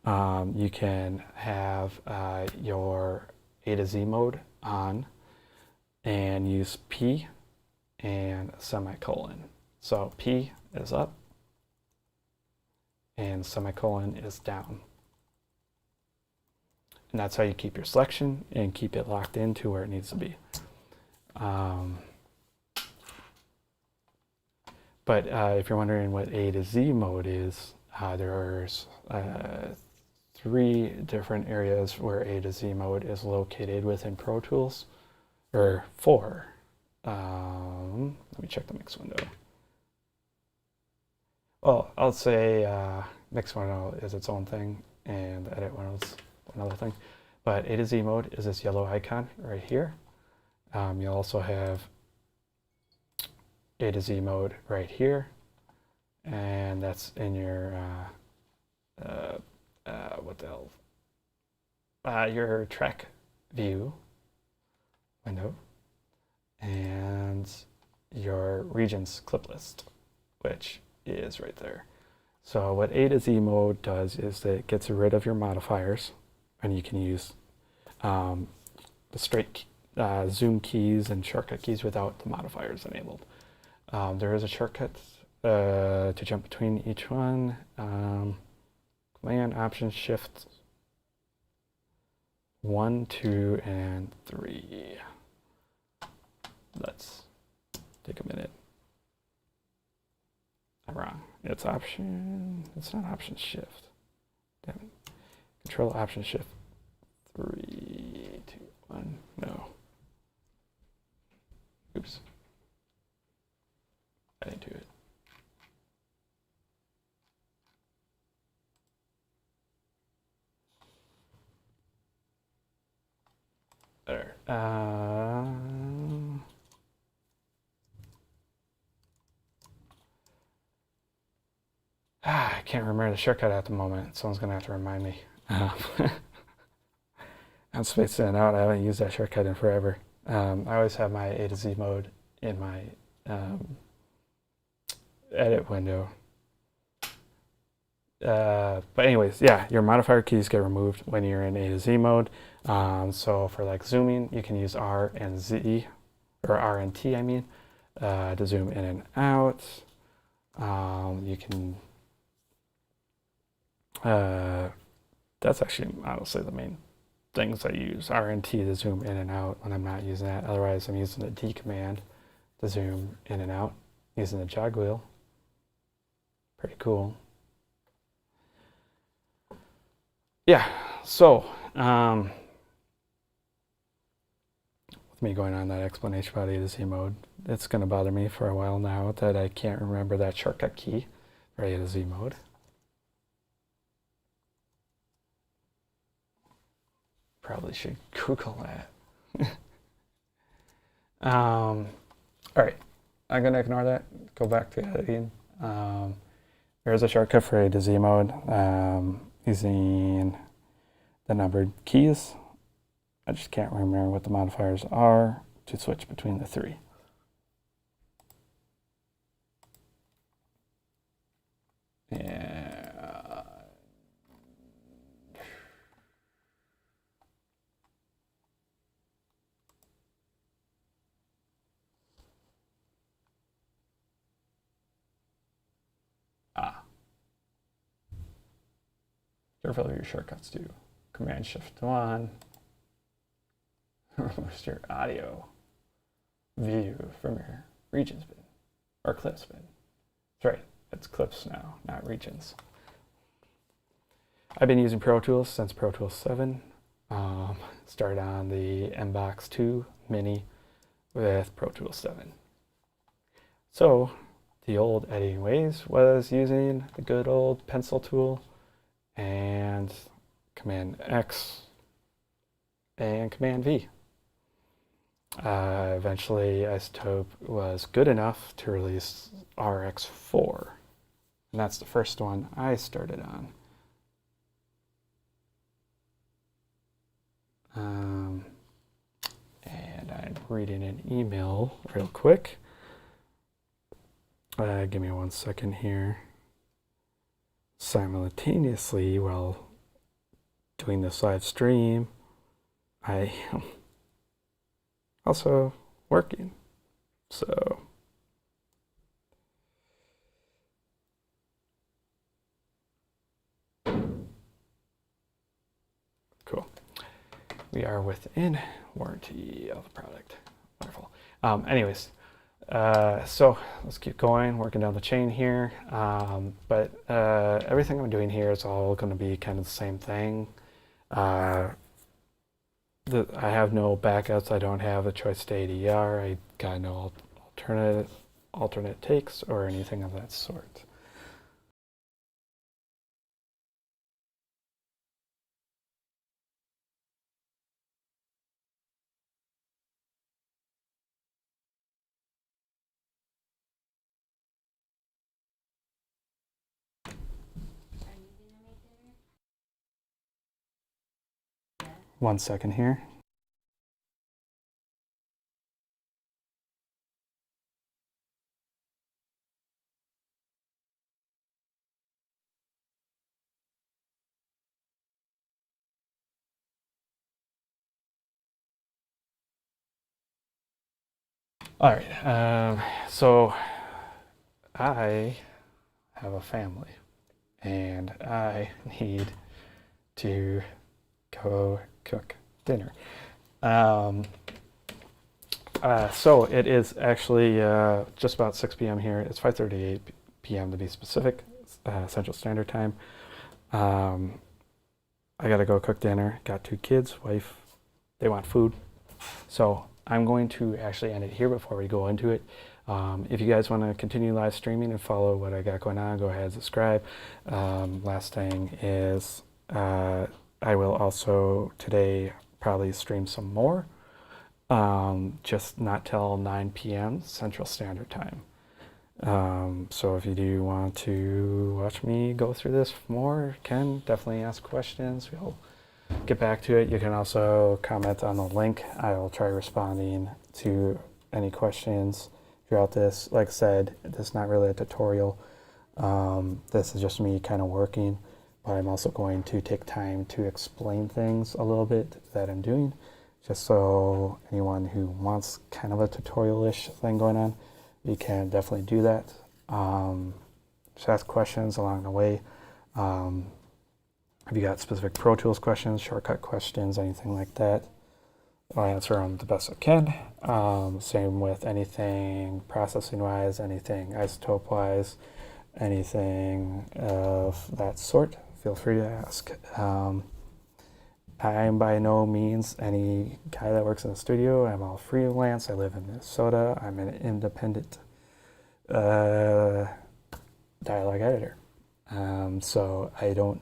you can have your A to Z mode on and use P and semicolon. So P is up and semicolon is down. And that's how you keep your selection and keep it locked into where it needs to be. But if you're wondering what A to Z mode is, there's 3 different areas where A to Z mode is located within Pro Tools, or 4. Let me check the mix window. Well, I'll say mix window is its own thing, and edit window is another thing. But A to Z mode is this yellow icon right here. You'll also have A to Z mode right here, and that's in your what the hell? Your track view window and your regions clip list, which is right there. So what A to Z mode does is that it gets rid of your modifiers, and you can use the straight zoom keys and shortcut keys without the modifiers enabled. There is a shortcut to jump between each one. Command, Option, Shift 1, 2, and 3. Let's take a minute. I'm wrong. It's Option. It's not Option Shift. Damn it. Control Option Shift 3, 2, 1. I can't remember the shortcut at the moment. Someone's gonna have to remind me. I'm spacing it out. I haven't used that shortcut in forever. I always have my A to Z mode in my edit window. But anyways, yeah, your modifier keys get removed when you're in A to Z mode. So for like zooming, you can use R and Z, or R and T, I mean, to zoom in and out. You can, that's actually honestly the main things I use, R and T to zoom in and out when I'm not using that. Otherwise, I'm using the D command to zoom in and out using the jog wheel. Pretty cool. Yeah, so with me going on that explanation about A to Z mode, it's going to bother me for a while now that I can't remember that shortcut key for A to Z mode. Probably should Google that. All right, I'm going to ignore that, go back to editing. There's a shortcut for A to Z mode. Using the numbered keys. I just can't remember what the modifiers are to switch between the three. Yeah. Careful of your shortcuts too. Command Shift 1 removes your audio view from your regions bin or clips bin. That's right, it's clips now, not regions. I've been using Pro Tools since Pro Tools 7. Started on the MBox 2 Mini with Pro Tools 7. So the old editing ways was using the good old pencil tool and Command X and Command V. Eventually, Isotope was good enough to release RX4, and that's the first one I started on. And I'm reading an email real quick. Give me 1 second here. Simultaneously, while doing this live stream, I am also working. So cool. We are within warranty of the product. Wonderful. Anyways, so let's keep going, working down the chain here. But everything I'm doing here is all going to be kind of the same thing. I have no backups. I don't have a choice to ADR. I got no alternate takes or anything of that sort. One second here. All right, so I have a family and I need to go cook dinner. So it is actually just about 6 p.m. here. It's 5:38 p.m. to be specific, Central Standard Time. I gotta go cook dinner. Got 2 kids, wife. They want food. So I'm going to actually end it here before we go into it. If you guys want to continue live streaming and follow what I got going on, go ahead and subscribe. Last thing is I will also today probably stream some more. just not till 9 p.m. Central Standard Time. So if you do want to watch me go through this more, Ken, definitely ask questions. We'll get back to it. You can also comment on the link. I will try responding to any questions throughout this. Like I said, this is not really a tutorial. This is just me kind of working, but I'm also going to take time to explain things a little bit that I'm doing, just so anyone who wants kind of a tutorial-ish thing going on, you can definitely do that. Just ask questions along the way. If you got specific Pro Tools questions, shortcut questions, anything like that, I'll answer them the best I can. Same with anything processing-wise, anything isotope-wise, anything of that sort. Feel free to ask. I am by no means any guy that works in the studio. I'm all freelance. I live in Minnesota. I'm an independent dialogue editor. So I don't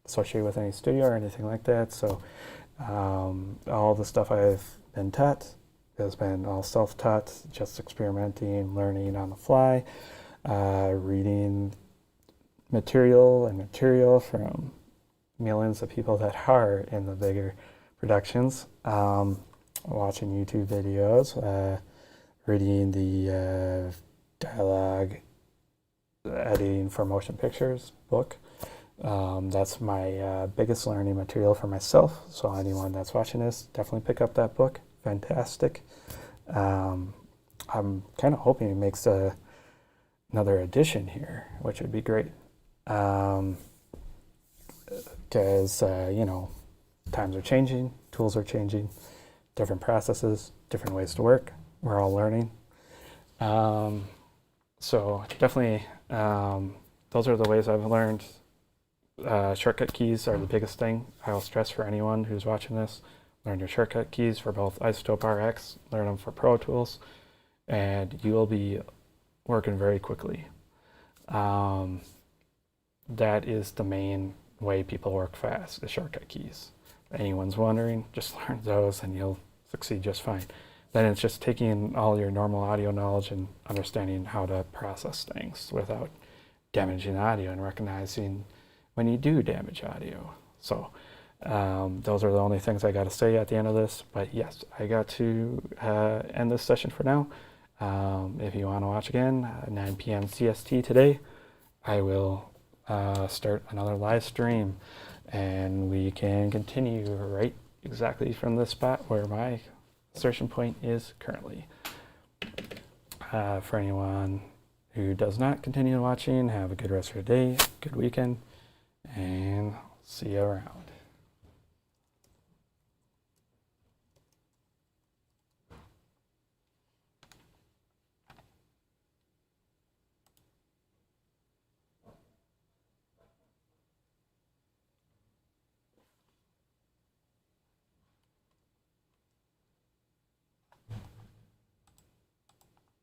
associate with any studio or anything like that. So all the stuff I've been taught has been all self-taught, just experimenting, learning on the fly, reading material from millions of people that are in the bigger productions, watching YouTube videos, reading the dialogue editing for motion pictures book. That's my biggest learning material for myself. So anyone that's watching this, definitely pick up that book. Fantastic. I'm kind of hoping it makes another edition here, which would be great. Because, times are changing, tools are changing, different processes, different ways to work. We're all learning. So definitely, those are the ways I've learned. Shortcut keys are the biggest thing. I'll stress for anyone who's watching this. Learn your shortcut keys for both Isotope RX, learn them for Pro Tools, and you will be working very quickly. That is the main way people work fast, the shortcut keys. If anyone's wondering, just learn those and you'll succeed just fine. Then it's just taking all your normal audio knowledge and understanding how to process things without damaging audio and recognizing when you do damage audio. So those are the only things I got to say at the end of this. But yes, I got to end this session for now. If you want to watch again, 9 p.m. CST today, I will start another live stream and we can continue right exactly from the spot where my insertion point is currently. For anyone who does not continue watching, have a good rest of your day, good weekend, and see you around.